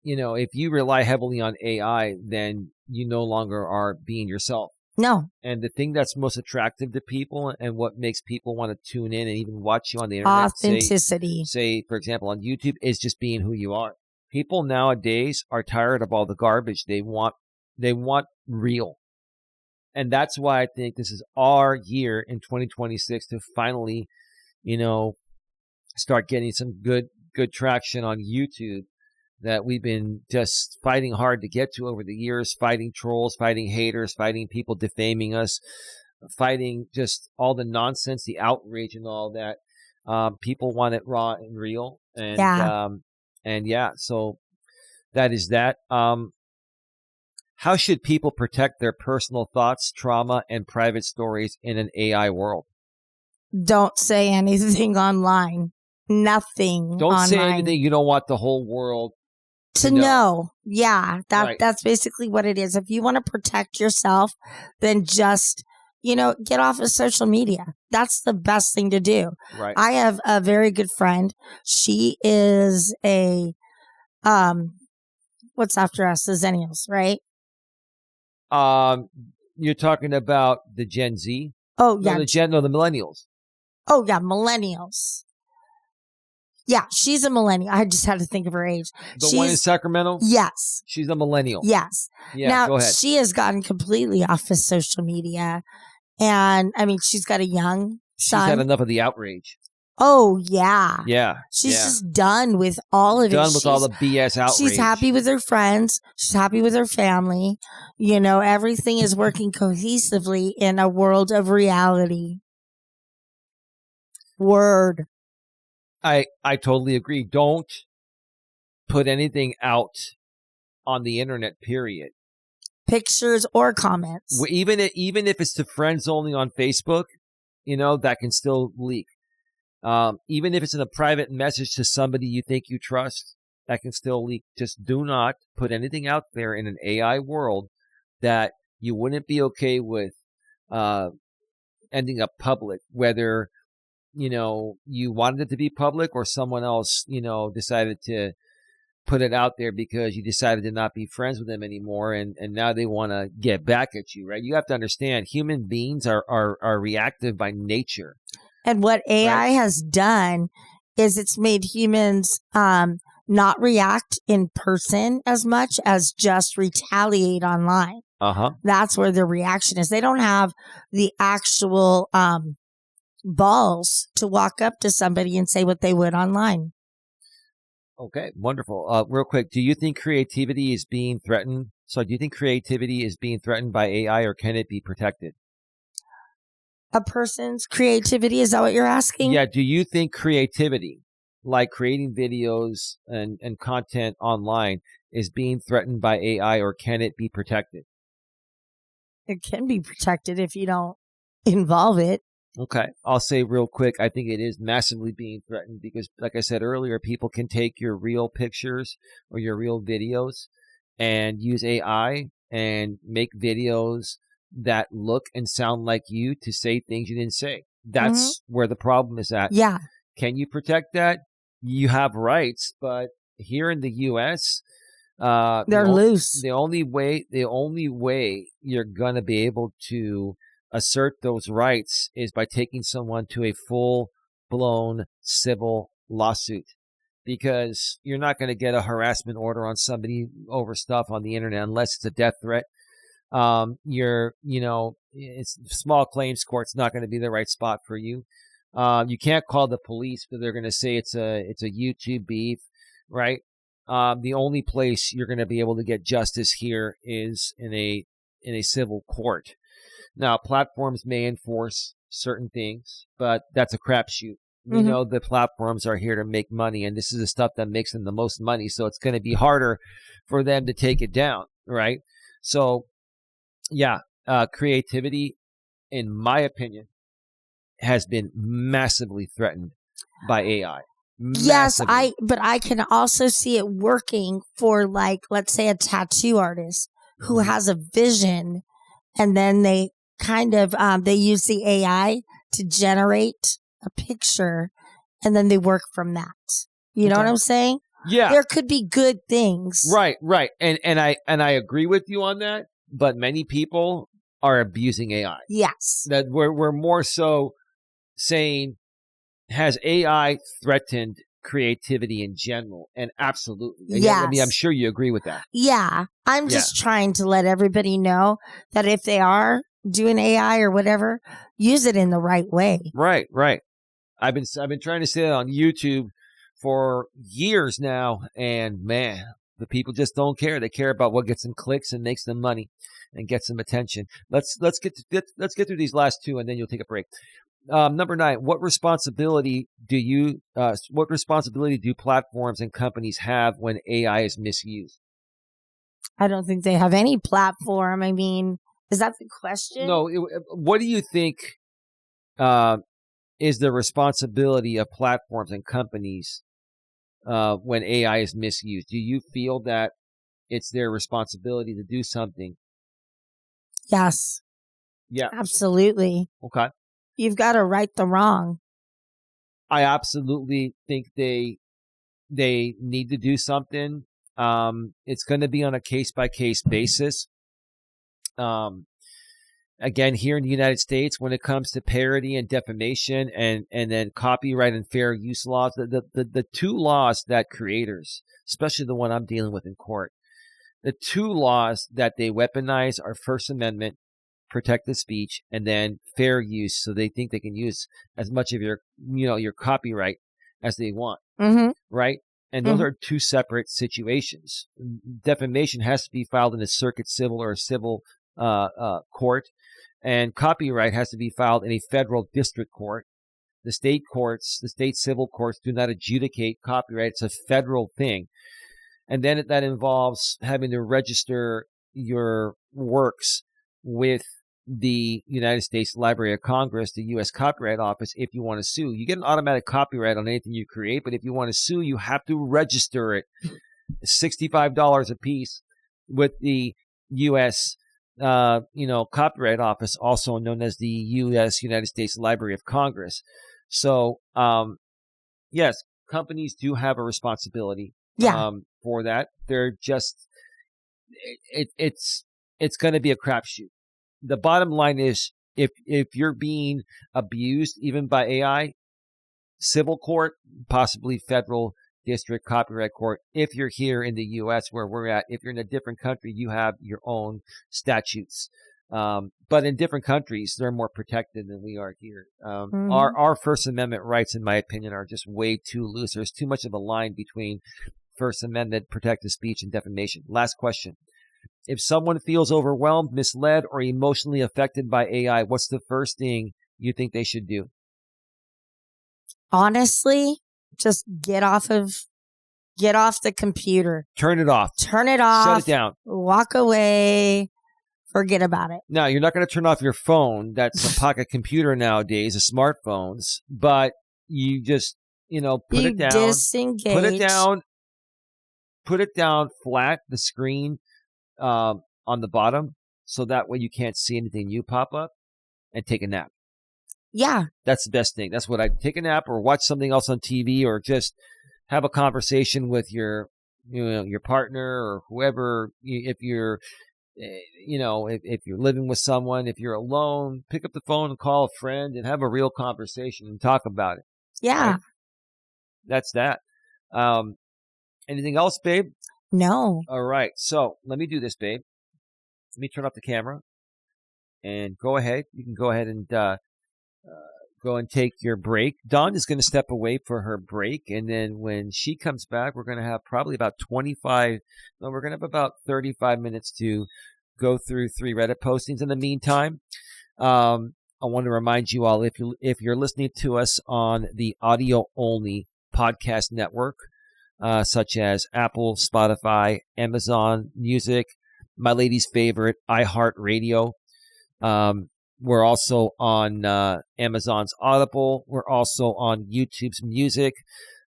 If you rely heavily on AI, then you no longer are being yourself. No. And the thing that's most attractive to people and what makes people want to tune in and even watch you on the internet, Authenticity. say, for example, on YouTube, is just being who you are. People nowadays are tired of all the garbage. They want real. And that's why I think this is our year in 2026 to finally, start getting some good traction on YouTube that we've been just fighting hard to get to over the years, fighting trolls, fighting haters, fighting people defaming us, fighting just all the nonsense, the outrage and all that. People want it raw and real. And so that is that. How should people protect their personal thoughts, trauma, and private stories in an AI world? Don't say anything online. Nothing Don't online. say anything you don't want the whole world to know. Yeah, Right. that's basically what it is. If you want to protect yourself, then just, get off of social media. That's the best thing to do. Right. I have a very good friend. She is a, what's after us? The Zennials, right? You're talking about the Gen Z? Oh, yeah. The millennials. Oh, yeah, millennials. Yeah, she's a millennial. I just had to think of her age. The one in Sacramento? Yes. She's a millennial. Yes. Yeah, now, go ahead. She has gotten completely off of social media. And, I mean, she's got a young son. She's had enough of the outrage. Oh, yeah. Yeah. She's just done with all of it. Done with all the BS outrage. She's happy with her friends. She's happy with her family. Everything is working cohesively in a world of reality. Word. I totally agree. Don't put anything out on the internet, period. Pictures or comments. Even if it's to friends only on Facebook, that can still leak. Even if it's in a private message to somebody you think you trust, that can still leak. Just do not put anything out there in an AI world that you wouldn't be okay with ending up public, whether you wanted it to be public or someone else, decided to put it out there because you decided to not be friends with them anymore. And now they want to get back at you, right? You have to understand human beings are reactive by nature. And what AI has done is it's made humans not react in person as much as just retaliate online. That's where the reaction is. They don't have the actual balls to walk up to somebody and say what they would online. Okay, wonderful. Real quick, do you think creativity is being threatened? So do you think creativity is being threatened by AI or can it be protected? A person's creativity, is that what you're asking? Yeah, do you think creativity, like creating videos and content online, is being threatened by AI or can it be protected? It can be protected if you don't involve it. Okay. I'll say real quick, I think it is massively being threatened because, like I said earlier, people can take your real pictures or your real videos and use AI and make videos that look and sound like you to say things you didn't say. That's where the problem is at. Yeah. Can you protect that? you have rights, but here in the U.S., They're loose. the only way you're gonna be able to assert those rights is by taking someone to a full-blown civil lawsuit, because you're not going to get a harassment order on somebody over stuff on the internet unless it's a death threat. It's small claims court's not going to be the right spot for you. You can't call the police because they're going to say it's a YouTube beef, right? The only place you're going to be able to get justice here is in a civil court. Now, platforms may enforce certain things, but that's a crapshoot. We know the platforms are here to make money, and this is the stuff that makes them the most money. So it's going to be harder for them to take it down, right? So, yeah, creativity, in my opinion, has been massively threatened by AI. Massively. Yes, but I can also see it working for, like, let's say a tattoo artist who has a vision, and then they kind of they use the AI to generate a picture, and then they work from that. You know what I'm saying? Yeah. There could be good things. Right. And I agree with you on that, but many people are abusing AI. Yes. That we're more so saying, has AI threatened creativity in general? And absolutely. Yes. I mean, I'm sure you agree with that. Yeah. I'm just trying to let everybody know that if they are doing AI or whatever, use it in the right way. Right. I've been trying to say that on YouTube for years now, and man, the people just don't care. They care about what gets them clicks and makes them money and gets them attention. Let's get through these last two, and then you'll take a break. Number 9, what responsibility do platforms and companies have when AI is misused? I don't think they have any platform. I mean, is that the question? No. What do you think is the responsibility of platforms and companies when AI is misused? Do you feel that it's their responsibility to do something? Yes. Yeah. Absolutely. Okay. You've got to right the wrong. I absolutely think they need to do something. It's going to be on a case-by-case basis. Again, here in the United States, when it comes to parody and defamation and then copyright and fair use laws, the two laws that creators, especially the one I'm dealing with in court, the two laws that they weaponize are First Amendment, protect the speech, and then fair use. So they think they can use as much of your copyright as they want, right? And those are two separate situations. Defamation has to be filed in a circuit civil or a civil court, and copyright has to be filed in a federal district court. The state courts, the state civil courts, do not adjudicate copyright. It's a federal thing. And then that involves having to register your works with the United States Library of Congress, the U.S. Copyright Office, if you want to sue. You get an automatic copyright on anything you create, but if you want to sue, you have to register it. $65 a piece with the U.S. Copyright Office, also known as the U.S. United States Library of Congress. So, yes, companies do have a responsibility for that. They're just, it's going to be a crapshoot. The bottom line is, if you're being abused, even by AI, civil court, possibly federal district copyright court. If you're here in the U.S. where we're at, if you're in a different country, you have your own statutes. But in different countries, they're more protected than we are here. Our First Amendment rights, in my opinion, are just way too loose. There's too much of a line between First Amendment, protected speech, and defamation. Last question. If someone feels overwhelmed, misled, or emotionally affected by AI, what's the first thing you think they should do? Honestly, just get off the computer. Turn it off. Turn it off. Shut it down. Walk away. Forget about it. Now, you're not going to turn off your phone. That's a pocket computer nowadays, the smartphones. But you just, put it down. Disengage. Put it down flat, the screen on the bottom, so that way you can't see anything new pop up, and take a nap. Yeah. That's the best thing. That's what I take a nap or watch something else on TV, or just have a conversation with your partner or whoever. If you're if you're living with someone, if you're alone, pick up the phone and call a friend and have a real conversation and talk about it. Yeah. Right? That's that. Anything else, babe? No. All right. So let me do this, babe. Let me turn off the camera and go ahead. You can go ahead and go and take your break. Dawn is going to step away for her break. And then when she comes back, we're going to have probably about 35 minutes to go through 3 Reddit postings. In the meantime, I want to remind you all, if you're listening to us on the audio only podcast network, such as Apple, Spotify, Amazon Music, my lady's favorite, iHeartRadio. We're also on Amazon's Audible. We're also on YouTube's Music.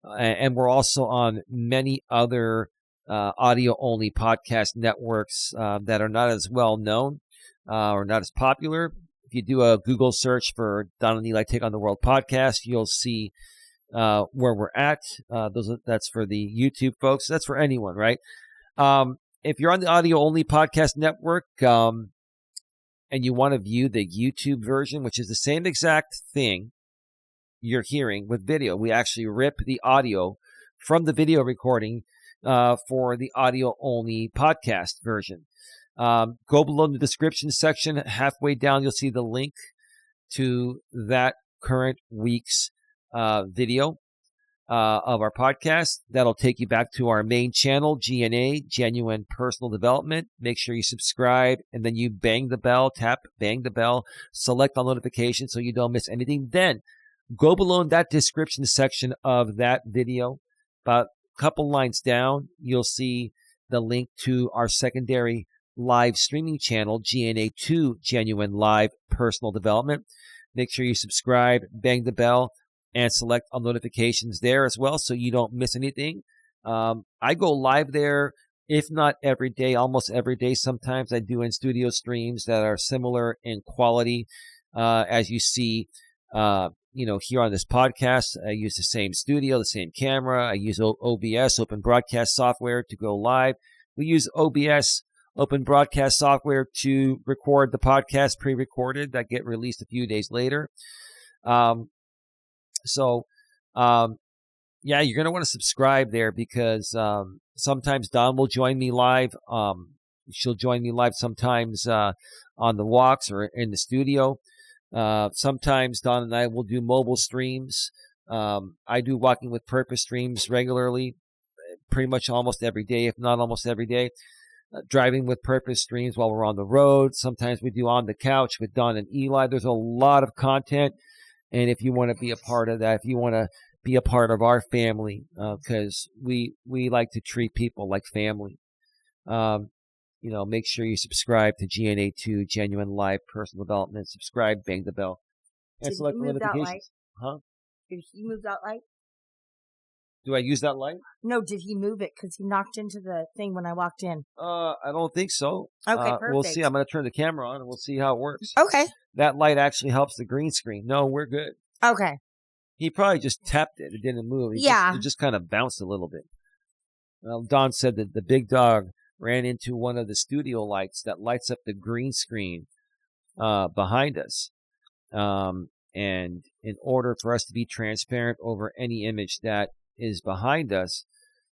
And we're also on many other audio-only podcast networks that are not as well known or not as popular. If you do a Google search for Don and Eli Take on the World podcast, you'll see where we're at. That's for the YouTube folks. That's for anyone, right? If you're on the audio-only podcast network, and you want to view the YouTube version, which is the same exact thing you're hearing with video. We actually rip the audio from the video recording for the audio-only podcast version. Go below in the description section. Halfway down, you'll see the link to that current week's video of our podcast. That'll take you back to our main channel, GNA, Genuine Personal Development. Make sure you subscribe, and then you bang the bell, select all notifications so you don't miss anything. Then go below in that description section of that video. About a couple lines down, you'll see the link to our secondary live streaming channel, GNA2, Genuine Live Personal Development. Make sure you subscribe, bang the bell, and select all notifications there as well so you don't miss anything. I go live there, if not every day, almost every day. Sometimes I do in-studio streams that are similar in quality as you see here on this podcast. I use the same studio, the same camera. I use OBS, Open Broadcast Software, to go live. We use OBS, Open Broadcast Software, to record the podcast pre-recorded that get released a few days later. So, you're going to want to subscribe there because sometimes Dawn will join me live. She'll join me live sometimes on the walks or in the studio. Sometimes Dawn and I will do mobile streams. I do Walking with Purpose streams regularly, pretty much almost every day, if not almost every day. Driving with Purpose streams while we're on the road. Sometimes we do On the Couch with Dawn and Eli. There's a lot of content. And if you want to be a part of that, if you want to be a part of our family, because we like to treat people like family, make sure you subscribe to GNA2, Genuine Live Personal Development. Subscribe, bang the bell, and select the notifications. Huh? Did he move that light? Do I use that light? No, did he move it? Because he knocked into the thing when I walked in. I don't think so. Okay, perfect. We'll see. I'm going to turn the camera on and we'll see how it works. Okay. That light actually helps the green screen. No, we're good. Okay. He probably just tapped it. It didn't move. It just kind of bounced a little bit. Well, Don said that the big dog ran into one of the studio lights that lights up the green screen behind us. And in order for us to be transparent over any image that is behind us,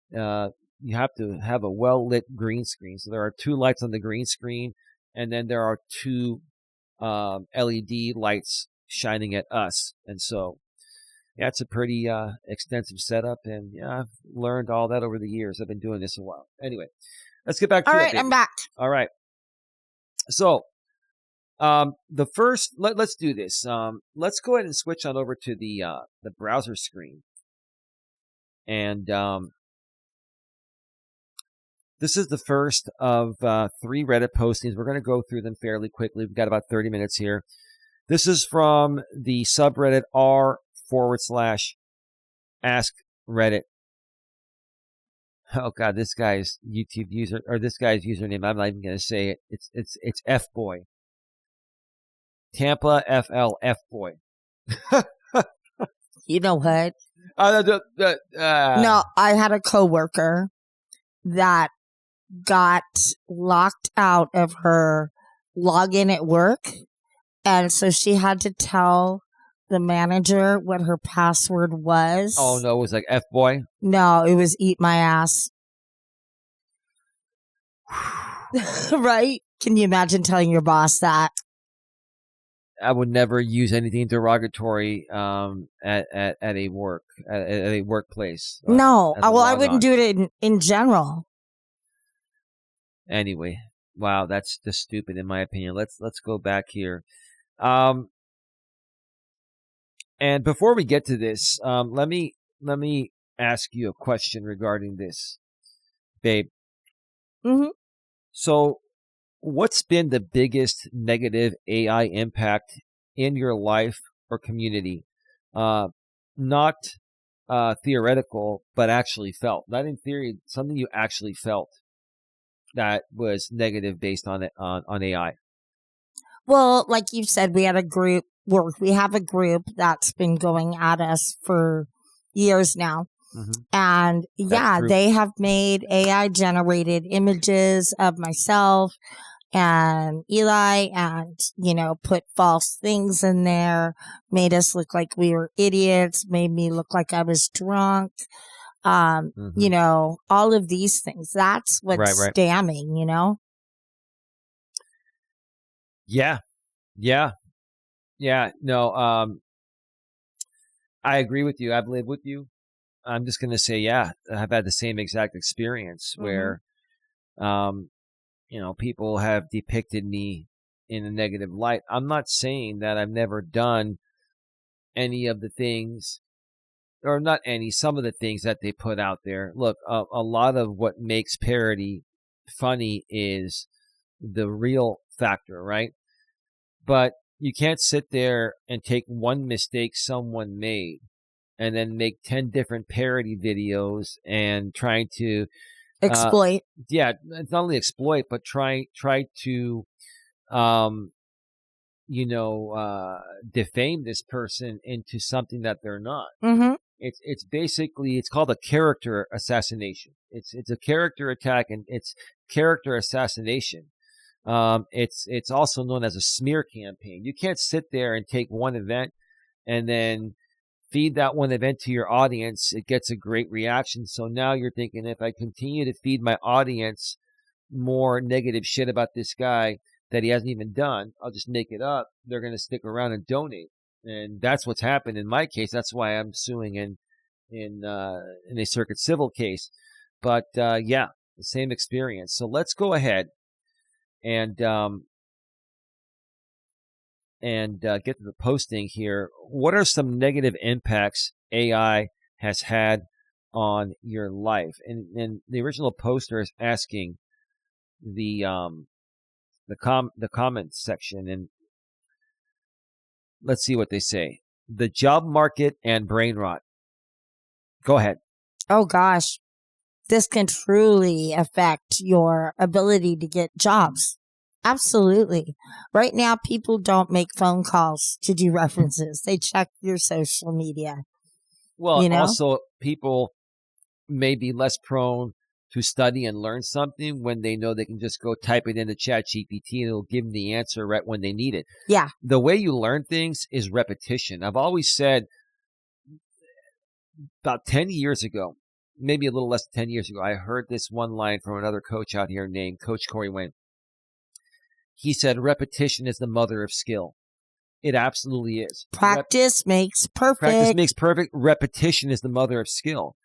you have to have a well-lit green screen. So there are 2 lights on the green screen, and then there are 2 LED lights shining at us. And so it's a pretty extensive setup, and I've learned all that over the years. I've been doing this a while. Anyway, let's get back to it. All right, I'm back. All right. So let's do this. Let's go ahead and switch on over to the browser screen. And this is the first of 3 Reddit postings. We're going to go through them fairly quickly. We've got about 30 minutes here. This is from the subreddit r/ask Reddit. Oh God, this guy's YouTube user, or this guy's username, I'm not even going to say it. It's F-Boy. Tampa FL F-Boy. You know what? No, I had a coworker that got locked out of her login at work. And so she had to tell the manager what her password was. Oh, no, it was like F-boy? No, it was eat my ass. Right? Can you imagine telling your boss that? I would never use anything derogatory at a workplace. No, as a well, I log wouldn't on. do it in general. Anyway, wow, that's just stupid in my opinion. Let's go back here. And before we get to this, let me ask you a question regarding this, babe. Mm-hmm. So, what's been the biggest negative AI impact in your life or community? Not theoretical, but actually felt. Not in theory, something you actually felt that was negative based on it on AI. Well, like you said, we have a group that's been going at us for years now. Mm-hmm. And yeah, they have made AI generated images of myself and Eli and, put false things in there, made us look like we were idiots, made me look like I was drunk. All of these things. That's what's scamming, Yeah. No, I agree with you. I've lived with you. I'm just going to say, yeah, I've had the same exact experience where, people have depicted me in a negative light. I'm not saying that I've never done any of the things, or not any, some of the things that they put out there. Look, a lot of what makes parody funny is the real factor, right? But you can't sit there and take one mistake someone made and then make 10 different parody videos and trying to exploit. Not only exploit, but try to defame this person into something that they're not. Mm-hmm. It's basically, it's called a character assassination. It's a character attack, and it's character assassination. It's also known as a smear campaign. You can't sit there and take one event and then feed that one event to your audience. It gets a great reaction. So now you're thinking, if I continue to feed my audience more negative shit about this guy that he hasn't even done, I'll just make it up. They're going to stick around and donate. And that's what's happened in my case. That's why I'm suing in a circuit civil case. But the same experience. So let's go ahead and get to the posting here. What are some negative impacts AI has had on your life? And the original poster is asking the comments section, and let's see what they say. The job market and brain rot. Go ahead. Oh gosh, this can truly affect your ability to get jobs. Absolutely. Right now, people don't make phone calls to do references. They check your social media. Well, also people may be less prone to study and learn something when they know they can just go type it into ChatGPT and it'll give them the answer right when they need it. Yeah. The way you learn things is repetition. I've always said, about 10 years ago, maybe a little less than 10 years ago, I heard this one line from another coach out here named Coach Corey Wayne. He said, repetition is the mother of skill. It absolutely is. Practice makes perfect. Practice makes perfect. Repetition is the mother of skill.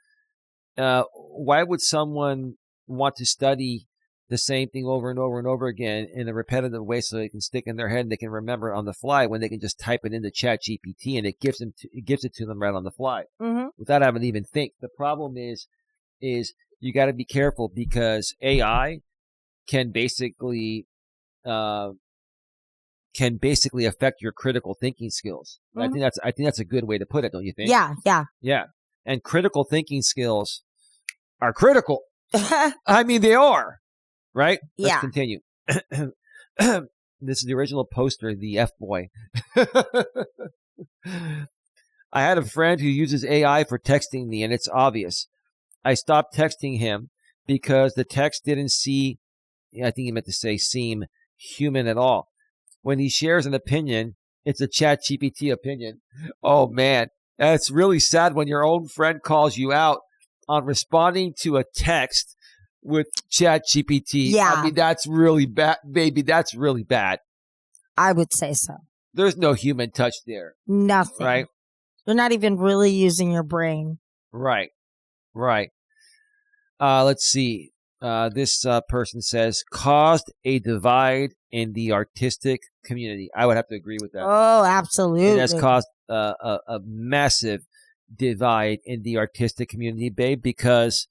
Why would someone want to study the same thing over and over and over again in a repetitive way so they can stick in their head and they can remember on the fly, when they can just type it into ChatGPT and it gives it to them right on the fly without having to even think? The problem is you got to be careful, because AI can basically affect your critical thinking skills. I think that's a good way to put it, don't you think? Yeah. And critical thinking skills are critical. I mean, they are, right? Let's continue. This is the original poster, the F-boy. I had a friend who uses AI for texting me, and it's obvious. I stopped texting him because the text didn't I think he meant to say seem human at all. When he shares an opinion, it's a ChatGPT opinion. Oh man, that's really sad when your own friend calls you out on responding to a text with ChatGPT. Yeah. I mean, that's really bad, baby. That's really bad. I would say so. There's no human touch there. Nothing. Right? You're not even really using your brain. Right. Let's see. This person says, caused a divide in the artistic community. I would have to agree with that. Oh, absolutely. It has caused a massive divide in the artistic community, babe, because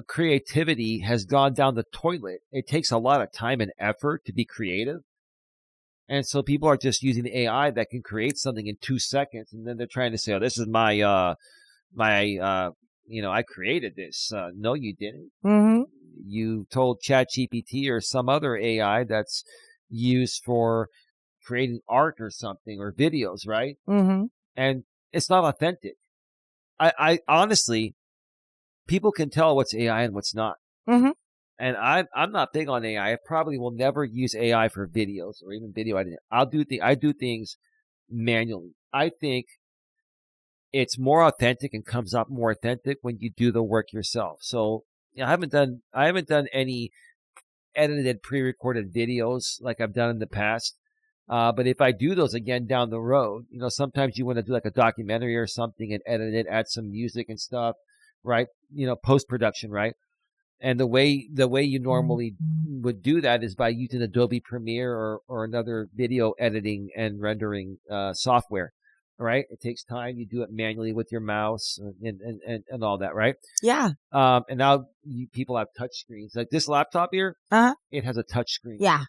creativity has gone down the toilet. It takes a lot of time and effort to be creative. And so people are just using the AI that can create something in 2 seconds. And then they're trying to say, oh, this is I created this. No, you didn't. Mm-hmm. You told ChatGPT or some other AI that's used for creating art or something or videos, right? Mm-hmm. And it's not authentic. I honestly, people can tell what's AI and what's not. Mm-hmm. And I'm not big on AI. I probably will never use AI for videos or even video editing. I do things manually. I think it's more authentic and comes out more authentic when you do the work yourself. So I haven't done any edited pre-recorded videos like I've done in the past. But if I do those again down the road, sometimes you want to do like a documentary or something and edit it, add some music and stuff, right? Post-production, right? And the way you normally would do that is by using Adobe Premiere or another video editing and rendering software, right? It takes time. You do it manually with your mouse and all that, right? Yeah. And now people have touch screens. Like this laptop here, it has a touch screen. Yeah.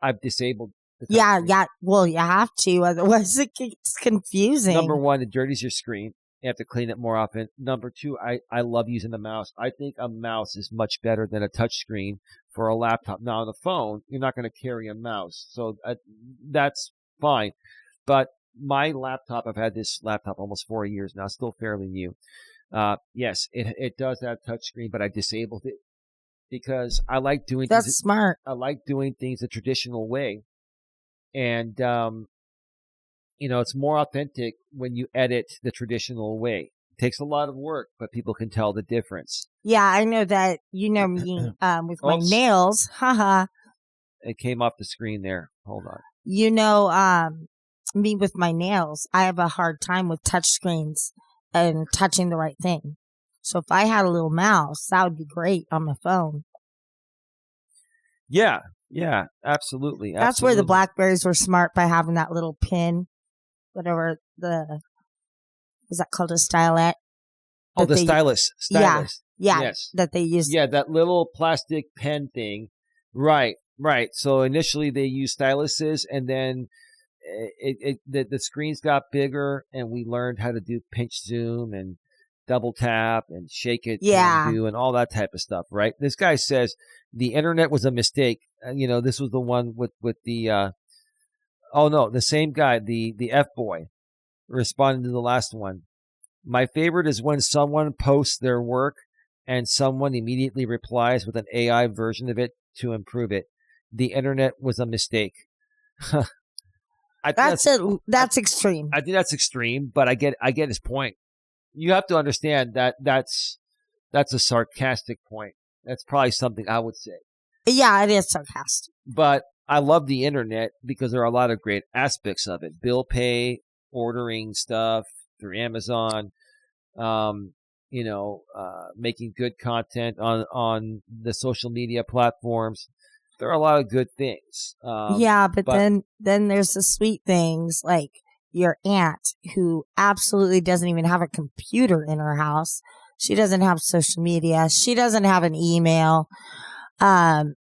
I've disabled the touch Yeah, screen. yeah. Well, you have to, otherwise it gets confusing. Number one, it dirties your screen. You have to clean it more often. Number two, I love using the mouse. I think a mouse is much better than a touch screen for a laptop. Now, on a phone, you're not going to carry a mouse. So that's fine. But my laptop, I've had this laptop almost 4 years now, still fairly new. Yes, it does have touch screen, but I disabled it because I like doing That's things. smart. I like doing things the traditional way. And, it's more authentic when you edit the traditional way. It takes a lot of work, but people can tell the difference. Yeah, I know that. You know me with my nails. Haha. It came off the screen there. Hold on. Me with my nails. I have a hard time with touch screens and touching the right thing. So if I had a little mouse, that would be great on my phone. Yeah, absolutely. That's where the Blackberries were smart by having that little pin. Whatever is that called, a stylet? Oh, the stylus. Yeah. Yes. That they used. Yeah, that little plastic pen thing. Right. So initially they used styluses, and then the screens got bigger, and we learned how to do pinch zoom and double tap and shake it, undo, and all that type of stuff. Right. This guy says the internet was a mistake. This was the one with the. Oh no, the same guy, the F-boy, responding to the last one. My favorite is when someone posts their work and someone immediately replies with an AI version of it to improve it. The internet was a mistake. That's extreme. I think that's extreme, but I get his point. You have to understand that that's a sarcastic point. That's probably something I would say. Yeah, it is sarcastic. But I love the internet because there are a lot of great aspects of it. Bill pay, ordering stuff through Amazon, making good content on the social media platforms. There are a lot of good things. But then there's the sweet things like your aunt who absolutely doesn't even have a computer in her house. She doesn't have social media. She doesn't have an email. And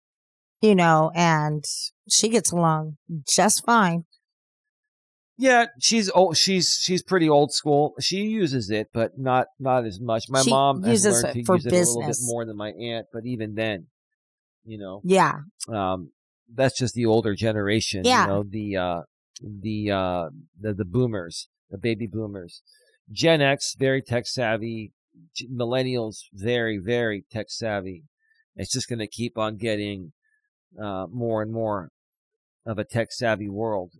she gets along just fine. Yeah, she's pretty old school. She uses it, but not as much. My mom has learned to use it a little bit more than my aunt, but even then, Yeah. That's just the older generation. Yeah. The boomers, the baby boomers. Gen X, very tech savvy. Millennials, very, very tech savvy. It's just going to keep on getting more and more of a tech savvy world.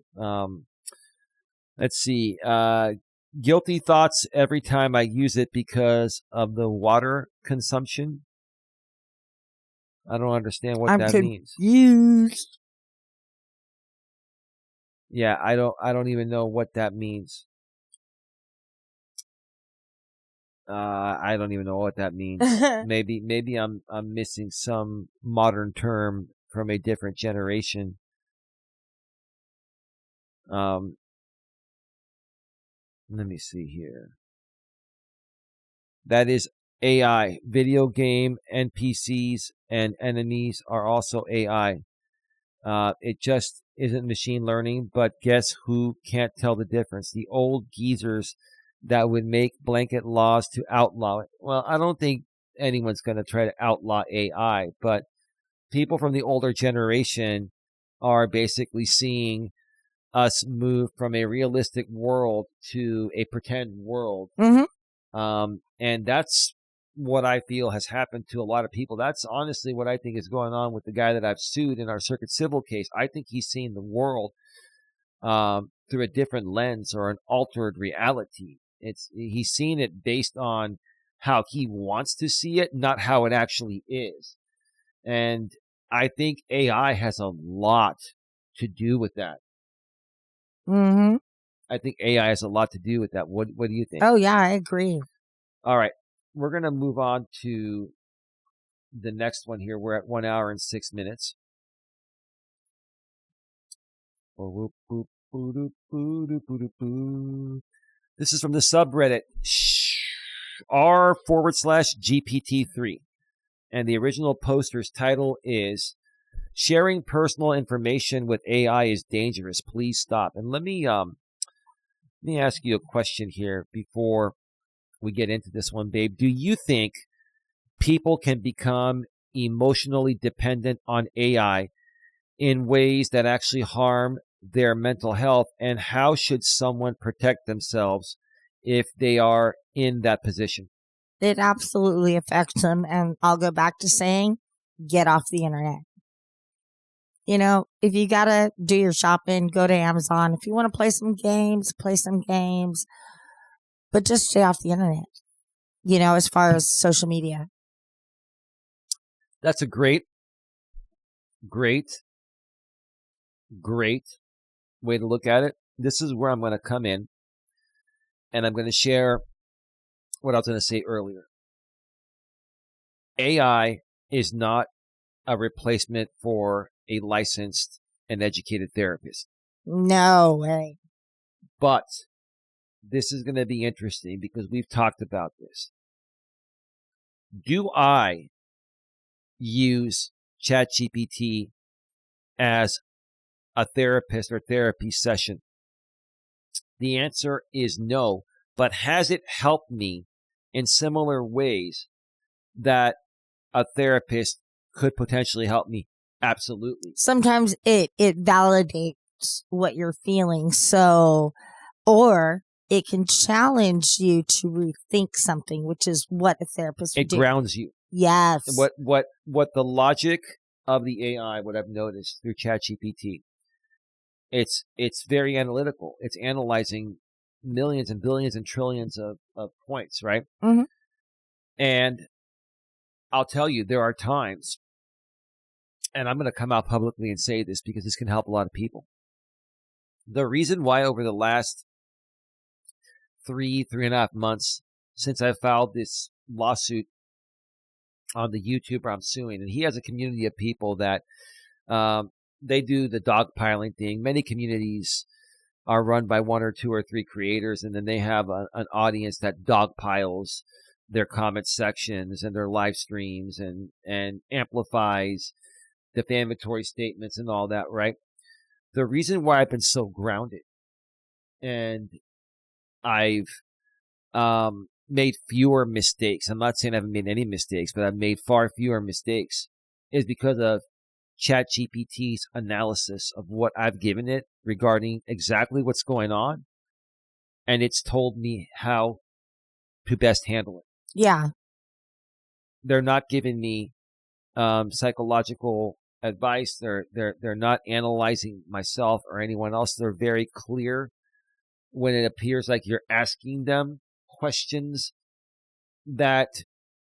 Let's see. Guilty thoughts every time I use it because of the water consumption. I don't understand what that means. Confused. Yeah, I don't even know what that means. I don't even know what that means. maybe I'm missing some modern term from a different generation. Let me see here. That is AI. Video game NPCs and enemies are also AI. It just isn't machine learning, but guess who can't tell the difference? The old geezers that would make blanket laws to outlaw it. Well, I don't think anyone's going to try to outlaw AI, but people from the older generation are basically seeing us move from a realistic world to a pretend world. And that's what I feel has happened to a lot of people. That's honestly what I think is going on with the guy that I've sued in our circuit civil case. I think he's seeing the world through a different lens or an altered reality. He's seeing it based on how he wants to see it, not how it actually is. And I think AI has a lot to do with that. I think AI has a lot to do with that. What do you think? Oh, yeah, I agree. All right. We're going to move on to the next one here. We're at 1 hour and 6 minutes. This is from the subreddit r/GPT3. And the original poster's title is "Sharing Personal Information with AI is Dangerous. Please stop." And let me ask you a question here before we get into this one, babe. Do you think people can become emotionally dependent on AI in ways that actually harm their mental health? And how should someone protect themselves if they are in that position? It absolutely affects them. And I'll go back to saying, get off the internet. You know, if you got to do your shopping, go to Amazon. If you want to play some games, play some games. But just stay off the internet, you know, as far as social media. That's a great way to look at it. This is where I'm going to come in, and I'm going to share what I was going to say earlier. AI is not a replacement for a licensed and educated therapist. No way. But this is going to be interesting because we've talked about this. Do I use ChatGPT as a therapist or therapy session? The answer is no. But has it helped me in similar ways that a therapist could potentially help me? Absolutely. Sometimes it validates what you're feeling. So, or it can challenge you to rethink something, which is what a therapist would do. It grounds you. Yes. What the logic of the AI, what I've noticed through ChatGPT, it's very analytical. It's analyzing millions and billions and trillions of points, right? And I'll tell you, there are times, and I'm going to come out publicly and say this because this can help a lot of people. The reason why over the last 3.5 months since I filed this lawsuit on the YouTuber I'm suing, and he has a community of people that they do the dogpiling thing. Many communities are run by 1 or 2 or 3 creators, and then they have an audience that dogpiles their comment sections and their live streams and amplifies defamatory statements and all that, right? The reason why I've been so grounded and I've made fewer mistakes, I'm not saying I haven't made any mistakes, but I've made far fewer mistakes, is because of ChatGPT's analysis of what I've given it regarding exactly what's going on. and it's told me how to best handle it. Yeah. They're not giving me psychological advice. They're not analyzing myself or anyone else. They're very clear when it appears like you're asking them questions that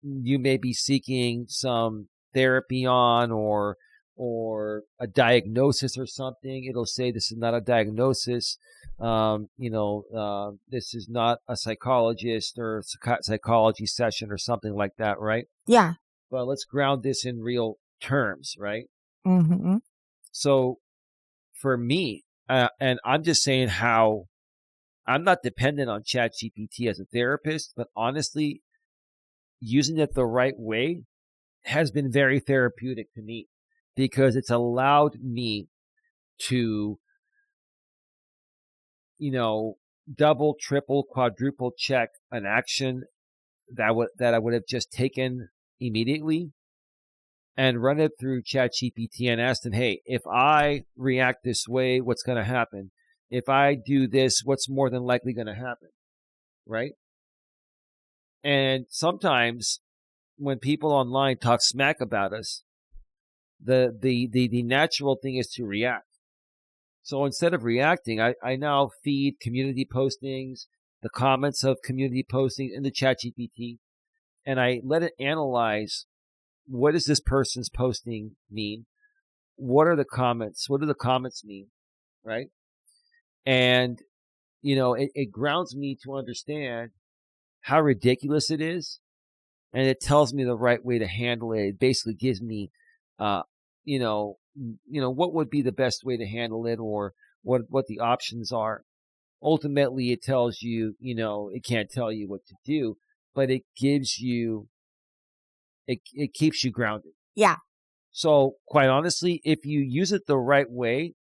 you may be seeking some therapy on or a diagnosis or something. It'll say this is not a diagnosis. This is not a psychologist or psychology session or something like that, right? Yeah. But let's ground this in real terms, right? Mm-hmm. So for me, and I'm just saying how I'm not dependent on ChatGPT as a therapist, but honestly, using it the right way has been very therapeutic to me because it's allowed me to, double, triple, quadruple check an action that I would have just taken immediately and run it through ChatGPT and ask them, hey, if I react this way, what's going to happen? If I do this, what's more than likely going to happen? Right? And sometimes when people online talk smack about us, the natural thing is to react. So instead of reacting, I now feed community postings, the comments of community postings into ChatGPT, and I let it analyze what does this person's posting mean? What are the comments? What do the comments mean? Right? And, it grounds me to understand how ridiculous it is. And it tells me the right way to handle it. It basically gives me, what would be the best way to handle it or what the options are. Ultimately, it tells you, it can't tell you what to do, but it gives you, it keeps you grounded. Yeah. So quite honestly, if you use it the right way,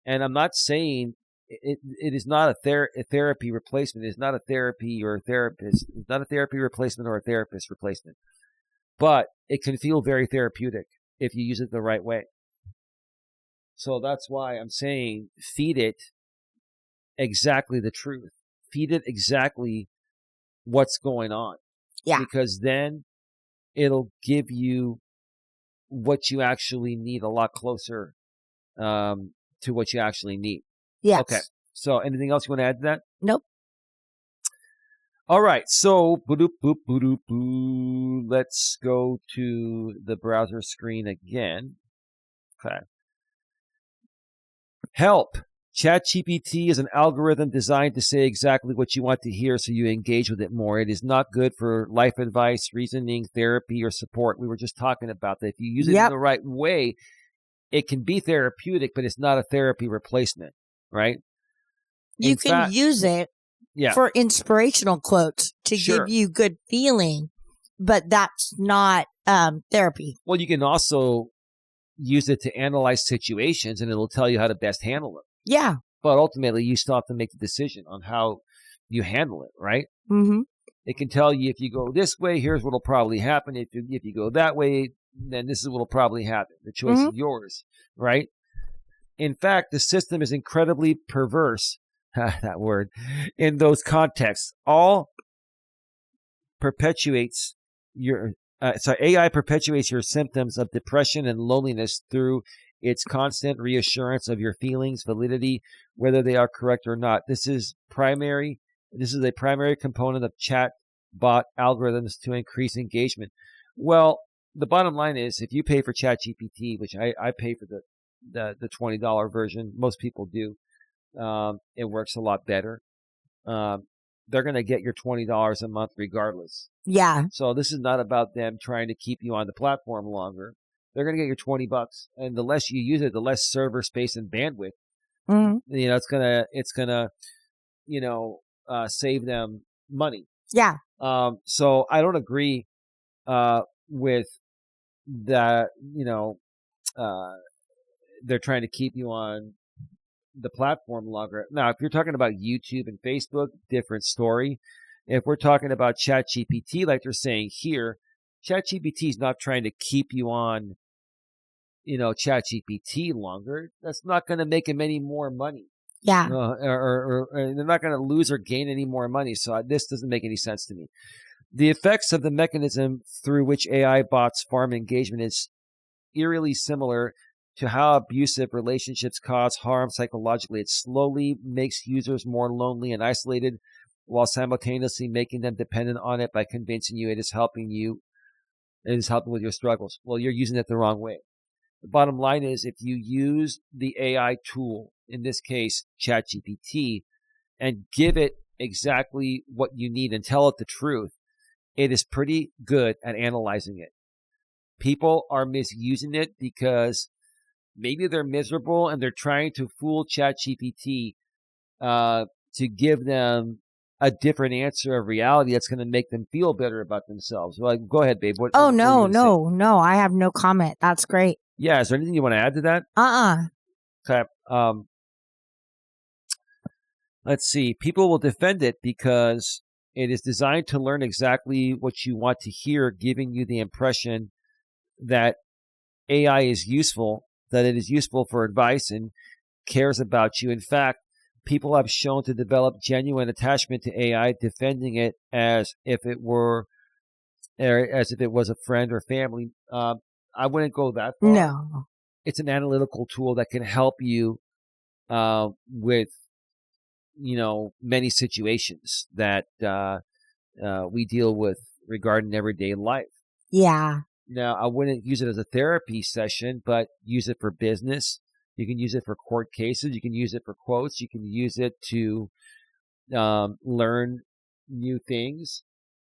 and I'm not saying it is not a therapy replacement. It's not a therapy or a therapist. It's not a therapy replacement or a therapist replacement. But it can feel very therapeutic if you use it the right way. So that's why I'm saying feed it exactly the truth. Feed it exactly what's going on. Yeah. Because then it'll give you what you actually need a lot closer to what you actually need. Yes. Okay. So anything else you want to add to that? Nope. All right. So let's go to the browser screen again. Okay. Help. ChatGPT is an algorithm designed to say exactly what you want to hear so you engage with it more. It is not good for life advice, reasoning, therapy, or support. We were just talking about that. If you use it in the right way, it can be therapeutic, but it's not a therapy replacement, right? You can use it for inspirational quotes to give you good feeling, but that's not therapy. Well, you can also use it to analyze situations and it'll tell you how to best handle them. Yeah. But ultimately, you still have to make the decision on how you handle it, right? Mm-hmm. It can tell you if you go this way, here's what will probably happen. If you go that way, then this is what will probably happen. The choice is yours, right? In fact, the system is incredibly perverse, that word, in those contexts. AI perpetuates your symptoms of depression and loneliness through its constant reassurance of your feelings, validity, whether they are correct or not. This is a primary component of chat bot algorithms to increase engagement. Well, the bottom line is if you pay for ChatGPT, which I pay for the $20 version, most people do, it works a lot better. They're going to get your $20 a month regardless. Yeah. So this is not about them trying to keep you on the platform longer. They're going to get your $20, and the less you use it, the less server space and bandwidth. Mm-hmm. It's gonna save them money. Yeah. So I don't agree with that. They're trying to keep you on the platform longer. Now, if you're talking about YouTube and Facebook, different story. If we're talking about ChatGPT, like they're saying here, ChatGPT is not trying to keep you on, ChatGPT longer. That's not going to make him any more money. Yeah. Or they're not going to lose or gain any more money. So this doesn't make any sense to me. The effects of the mechanism through which AI bots farm engagement is eerily similar to how abusive relationships cause harm psychologically. It slowly makes users more lonely and isolated while simultaneously making them dependent on it by convincing you it is helping with your struggles. Well, you're using it the wrong way. The bottom line is, if you use the AI tool, in this case, ChatGPT, and give it exactly what you need and tell it the truth, it is pretty good at analyzing it. People are misusing it because maybe they're miserable and they're trying to fool ChatGPT to give them a different answer of reality that's going to make them feel better about themselves. Well, go ahead, babe. No. I have no comment. That's great. Yeah. Is there anything you want to add to that? Okay. Let's see. People will defend it because it is designed to learn exactly what you want to hear, giving you the impression that AI is useful, that it is useful for advice and cares about you. In fact, people have shown to develop genuine attachment to AI, defending it as if it was a friend or family. I wouldn't go that far. No. It's an analytical tool that can help you with many situations that we deal with regarding everyday life. Yeah. Now, I wouldn't use it as a therapy session, but use it for business. You can use it for court cases. You can use it for quotes. You can use it to learn new things.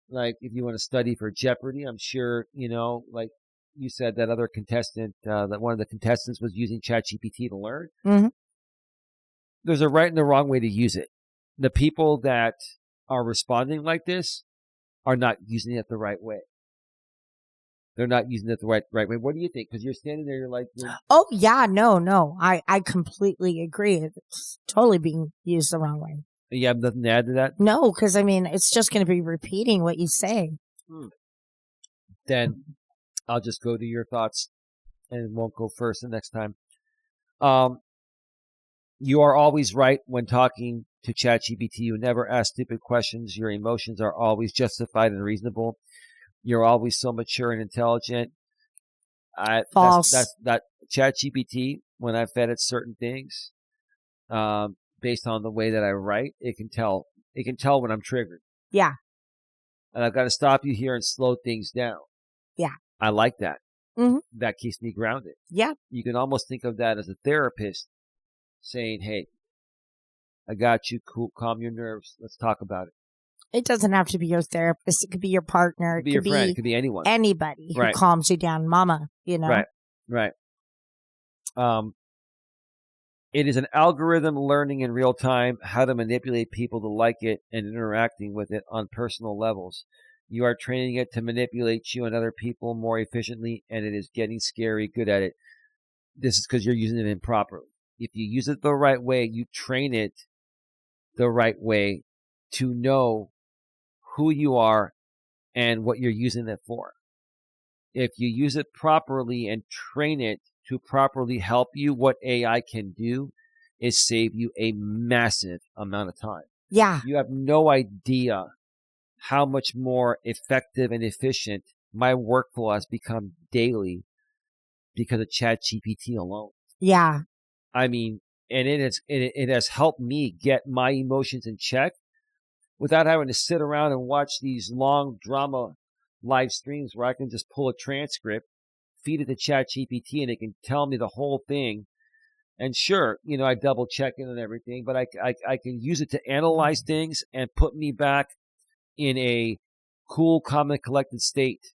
Like if you want to study for Jeopardy, I'm sure, like you said, that other contestant, that one of the contestants was using ChatGPT to learn. Mm-hmm. There's a right and a wrong way to use it. The people that are responding like this are not using it the right way. They're not using it the right way. What do you think? Because you're standing there, you're like... Oh, yeah, no. I completely agree. It's totally being used the wrong way. You have nothing to add to that? No, because, it's just going to be repeating what you say. Then I'll just go to your thoughts and won't go first the next time. You are always right when talking to ChatGPT. You never ask stupid questions. Your emotions are always justified and reasonable. You're always so mature and intelligent. False. That ChatGPT, when I fed it certain things, based on the way that I write, it can tell when I'm triggered. Yeah. And I've got to stop you here and slow things down. Yeah. I like that. Mm-hmm. That keeps me grounded. Yeah. You can almost think of that as a therapist saying, hey, I got you. Cool. Calm your nerves. Let's talk about it. It doesn't have to be your therapist. It could be your partner. It could be your friend. It could be anyone. Anybody who calms you down. Mama, Right. It is an algorithm learning in real time how to manipulate people to like it and interacting with it on personal levels. You are training it to manipulate you and other people more efficiently, and it is getting scary good at it. This is because you're using it improperly. If you use it the right way, you train it the right way to know who you are and what you're using it for. If you use it properly and train it to properly help you, what AI can do is save you a massive amount of time. Yeah. You have no idea how much more effective and efficient my workflow has become daily because of ChatGPT alone. Yeah. And it has helped me get my emotions in check without having to sit around and watch these long drama live streams where I can just pull a transcript, feed it to ChatGPT, and it can tell me the whole thing. And sure, I double check it and everything, but I can use it to analyze things and put me back in a cool, calm, and collected state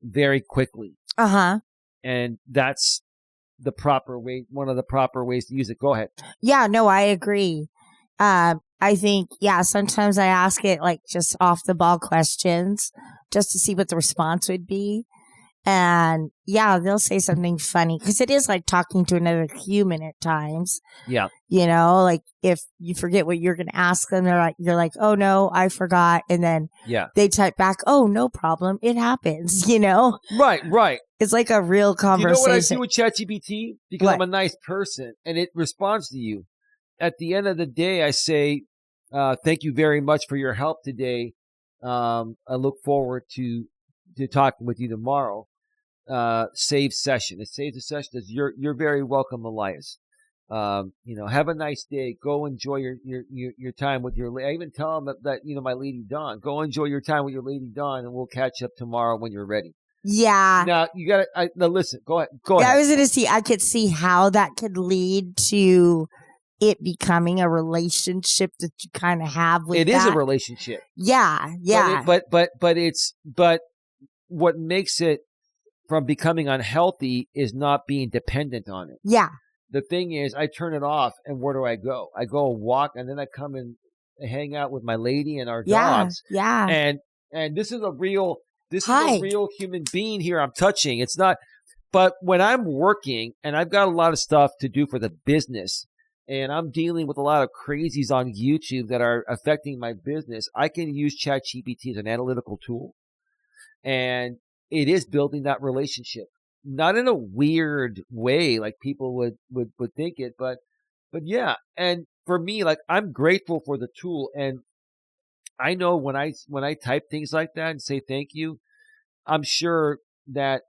very quickly. Uh-huh. And that's the proper way, one of the proper ways to use it. Go ahead. Yeah, no, I agree. I think, sometimes I ask it like just off the ball questions just to see what the response would be. And they'll say something funny because it is like talking to another human at times. Yeah. Like if you forget what you're going to ask them, you're like, oh no, I forgot. And then they type back, oh, no problem. It happens, Right. It's like a real conversation. You know what I do with ChatGPT? Because I'm a nice person and it responds to you. at the end of the day, I say, thank you very much for your help today. I look forward to talking with you tomorrow. Save session. It saves the session. You're very welcome, Elias. Have a nice day. Go enjoy your time with your. I even tell them that my lady Dawn. Go enjoy your time with your lady Dawn, and we'll catch up tomorrow when you're ready. Yeah. Now you got to. Now listen. Go ahead. I was gonna see. I could see how that could lead to it becoming a relationship that you kind of have with. It is a relationship. Yeah. But what makes it from becoming unhealthy is not being dependent on it. Yeah. The thing is, I turn it off, and where do I go? I go walk, and then I come and hang out with my lady and our dogs. Yeah. And this is a real human being here I'm touching. It's not, but when I'm working and I've got a lot of stuff to do for the business, and I'm dealing with a lot of crazies on YouTube that are affecting my business, I can use ChatGPT as an analytical tool, and it is building that relationship. Not in a weird way like people would think it, but yeah. And for me, like, I'm grateful for the tool, and I know when I type things like that and say thank you, I'm sure that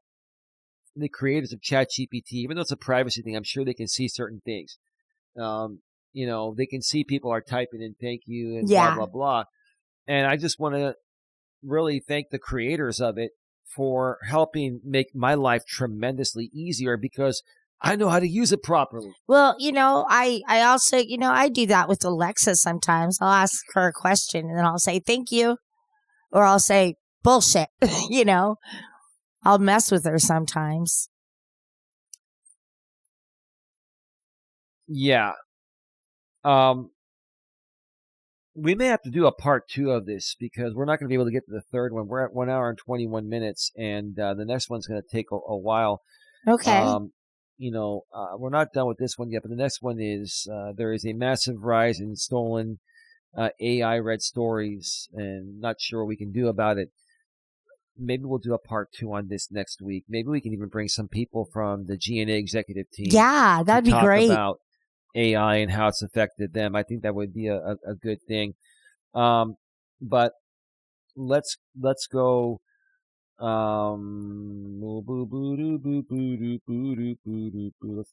the creators of ChatGPT, even though it's a privacy thing, I'm sure they can see certain things. They can see people are typing in thank you and blah blah blah. And I just want to really thank the creators of it for helping make my life tremendously easier, because I know how to use it properly. Well, I also, I do that with Alexa sometimes. I'll ask her a question and then I'll say, thank you. Or I'll say, bullshit. I'll mess with her sometimes. Yeah. We may have to do a part 2 of this, because we're not going to be able to get to the third one. We're at 1 hour and 21 minutes, and the next one's going to take a while. Okay. We're not done with this one yet, but the next one is there is a massive rise in stolen AI read stories, and not sure what we can do about it. Maybe we'll do a part 2 on this next week. Maybe we can even bring some people from the G&A executive team. Yeah, that'd be great. About AI and how it's affected them. I think that would be a good thing. But let's go. Let's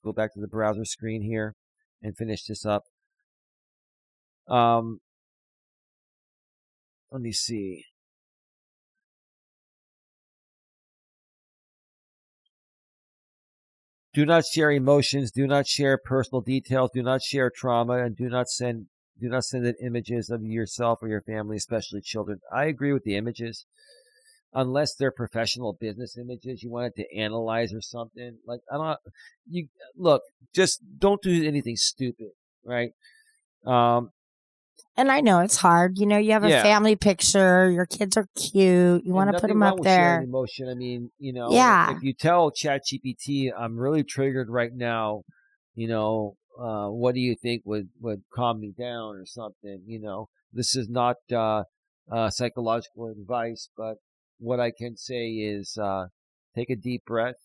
go back to the browser screen here and finish this up. Let me see. Do not share emotions. Do not share personal details. Do not share trauma, and do not send in images of yourself or your family, especially children. I agree with the images, unless they're professional business images you wanted to analyze or something. Like, just don't do anything stupid, right? And I know it's hard. You have a family picture. Your kids are cute. You want to put them up there. Emotion. I mean, if you tell ChatGPT, I'm really triggered right now, what do you think would calm me down or something? This is not psychological advice, but what I can say is take a deep breath,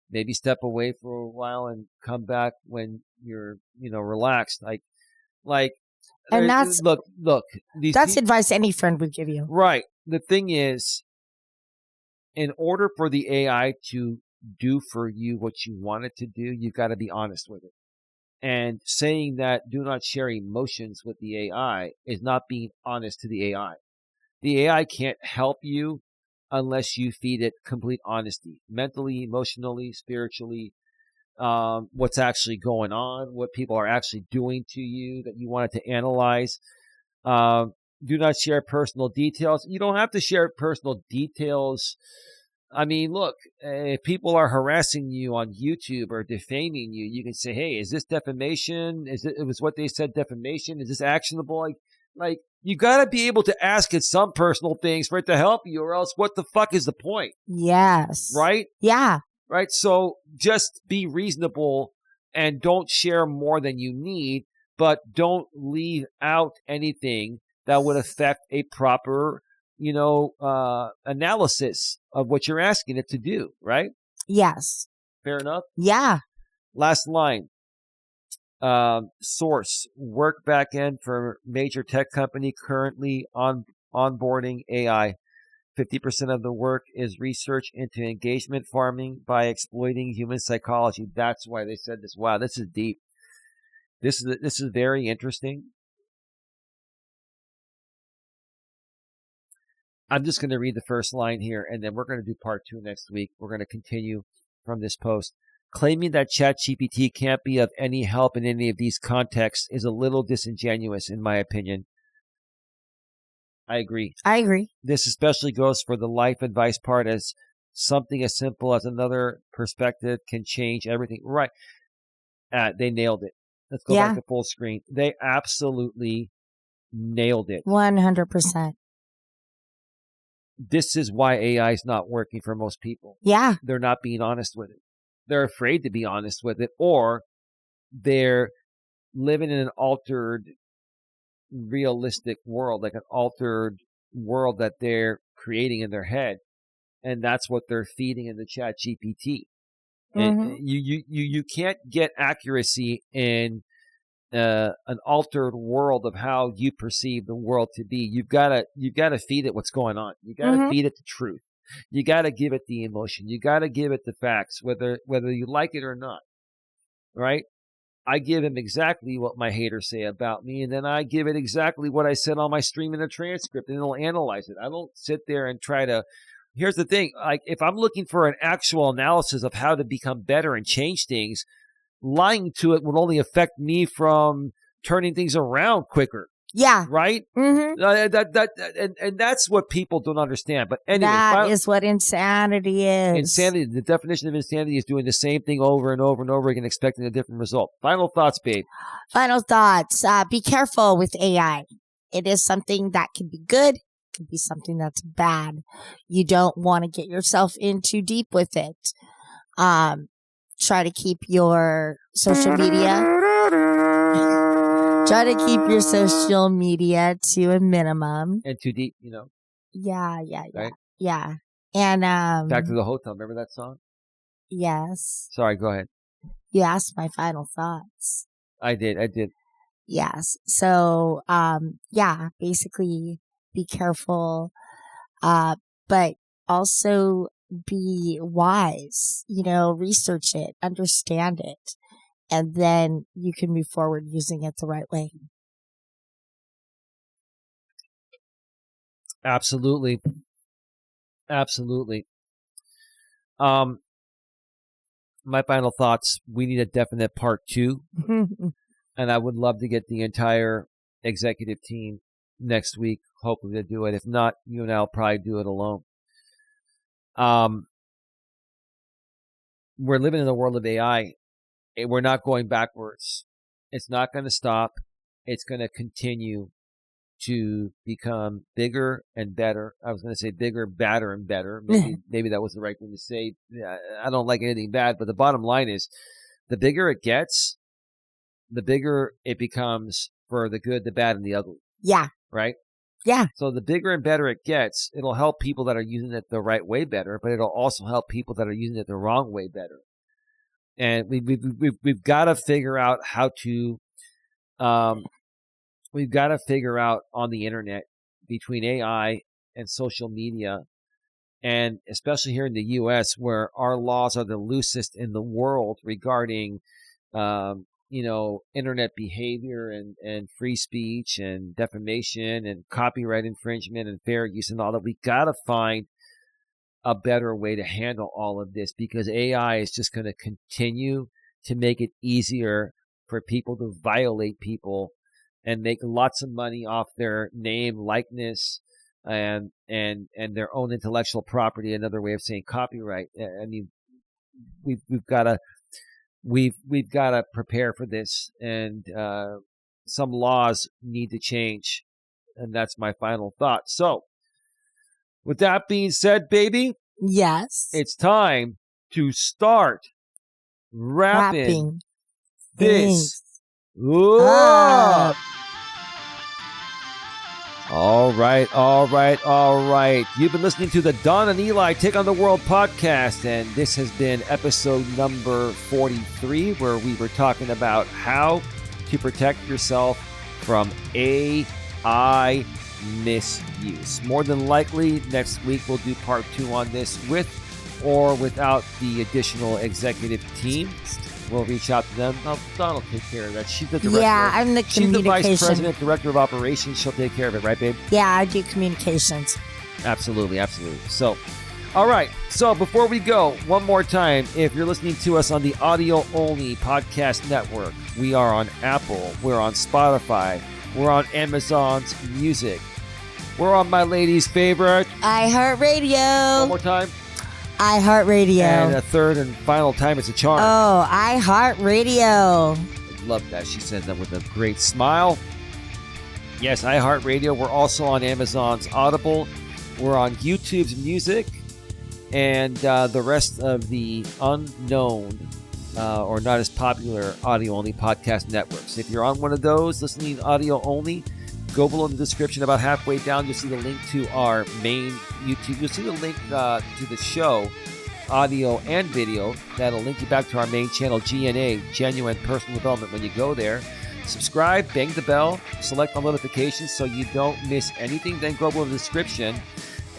maybe step away for a while and come back when you're, relaxed. And that's look. That's advice any friend would give you. Right. The thing is, in order for the AI to do for you what you want it to do, you've got to be honest with it. And saying that do not share emotions with the AI is not being honest to the AI. The AI can't help you unless you feed it complete honesty, mentally, emotionally, spiritually. What's actually going on, what people are actually doing to you that you wanted to analyze. Do not share personal details. You don't have to share personal details. I mean, look, if people are harassing you on YouTube or defaming you, you can say, hey, is this defamation? It was what they said, defamation? Is this actionable? Like you got to be able to ask it some personal things for it to help you, or else what the fuck is the point? Yes. Right? Yeah. Right. So just be reasonable and don't share more than you need, but don't leave out anything that would affect a proper, analysis of what you're asking it to do. Right. Yes. Fair enough. Yeah. Last line. Source, work backend for major tech company currently onboarding AI. 50% of the work is research into engagement farming by exploiting human psychology. That's why they said this. Wow, this is deep. This is very interesting. I'm just going to read the first line here, and then we're going to do part 2 next week. We're going to continue from this post. Claiming that ChatGPT can't be of any help in any of these contexts is a little disingenuous, in my opinion. I agree. This especially goes for the life advice part, as something as simple as another perspective can change everything. Right. They nailed it. Let's go back to full screen. They absolutely nailed it. 100%. This is why AI is not working for most people. Yeah. They're not being honest with it. They're afraid to be honest with it, or they're living in an altered, realistic world, like an altered world that they're creating in their head, and that's what they're feeding in the Chat GPT. And you can't get accuracy in an altered world of how you perceive the world to be. You've got to feed it what's going on. You got to feed it the truth. You got to give it the emotion. You got to give it the facts, whether you like it or not. Right? I give him exactly what my haters say about me, and then I give it exactly what I said on my stream in a transcript, and it'll analyze it. I don't sit there and try to. Here's the thing: like, if I'm looking for an actual analysis of how to become better and change things, lying to it would only affect me from turning things around quicker. Yeah. Right? And that's what people don't understand. But anyway, that is what insanity is. Insanity. The definition of insanity is doing the same thing over and over and over again, expecting a different result. Final thoughts, babe. Final thoughts. Be careful with AI. It is something that can be good. It can be something that's bad. You don't want to get yourself in too deep with it. Try to keep your social media. Try to keep your social media to a minimum. And too deep, you know. Yeah. Right? Yeah. And Back to the Hotel. Remember that song? Yes. Sorry, go ahead. You asked my final thoughts. I did. Yes. So, basically be careful, but also be wise, research it, understand it, and then you can move forward using it the right way. Absolutely. My final thoughts, we need a definite part 2. And I would love to get the entire executive team next week, hopefully to do it. If not, you and I'll probably do it alone. We're living in a world of AI. We're not going backwards. It's not going to stop. It's going to continue to become bigger and better. I was going to say bigger, badder, and better. Maybe that was the right thing to say. I don't like anything bad, but the bottom line is, the bigger it gets, the bigger it becomes for the good, the bad, and the ugly. Yeah. Right? Yeah. So the bigger and better it gets, it'll help people that are using it the right way better, but it'll also help people that are using it the wrong way better. And we've got to figure out how to, we've got to figure out on the internet, between AI and social media, and especially here in the U.S., where our laws are the loosest in the world regarding, internet behavior and free speech and defamation and copyright infringement and fair use and all that. We got to find a better way to handle all of this, because AI is just going to continue to make it easier for people to violate people and make lots of money off their name, likeness, and their own intellectual property. Another way of saying copyright. I mean, we've got to prepare for this, and some laws need to change, and that's my final thought. So, with that being said, baby, yes, it's time to start wrapping this up. All right. You've been listening to the Don and Eli Take on the World podcast, and this has been episode number 43, where we were talking about how to protect yourself from AI misuse. More than likely, next week we'll do part 2 on this with or without the additional executive team. We'll reach out to them. Dawn will take care of that. She's the director. Yeah, I'm the She's the vice communication. president, director of operations. She'll take care of it, right, babe? Yeah, I do communications. Absolutely. So, all right. So before we go, one more time, if you're listening to us on the audio-only podcast network, we are on Apple, we're on Spotify, we're on Amazon's Music, we're on my lady's favorite. iHeartRadio. One more time. iHeartRadio. And a third and final time, it's a charm. Oh, iHeartRadio. I love that. She says that with a great smile. Yes, iHeartRadio. We're also on Amazon's Audible. We're on YouTube's Music. And the rest of the unknown or not as popular audio-only podcast networks. If you're on one of those, listening audio-only, go below in the description. About halfway down, you'll see the link to our main YouTube. You'll see the link to the show, audio and video. That'll link you back to our main channel, GNA, Genuine Personal Development. When you go there, subscribe, bang the bell, select all notifications so you don't miss anything. Then go below the description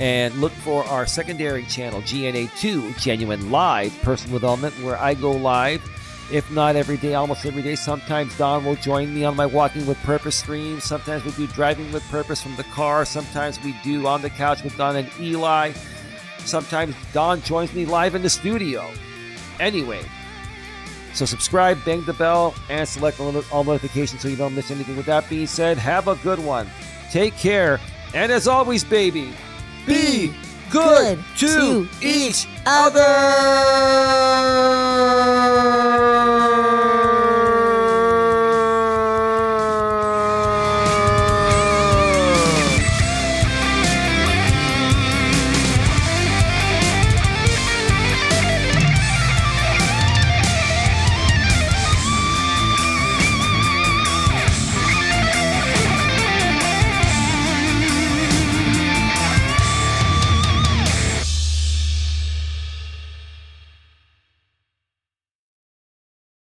and look for our secondary channel, GNA2, Genuine Live Personal Development, where I go live. If not every day, almost every day. Sometimes Don will join me on my Walking with Purpose stream. Sometimes we do Driving with Purpose from the car. Sometimes we do On the Couch with Don and Eli. Sometimes Don joins me live in the studio. Anyway, so subscribe, bang the bell, and select all notifications so you don't miss anything. With that being said, have a good one. Take care. And as always, baby, be good to each other.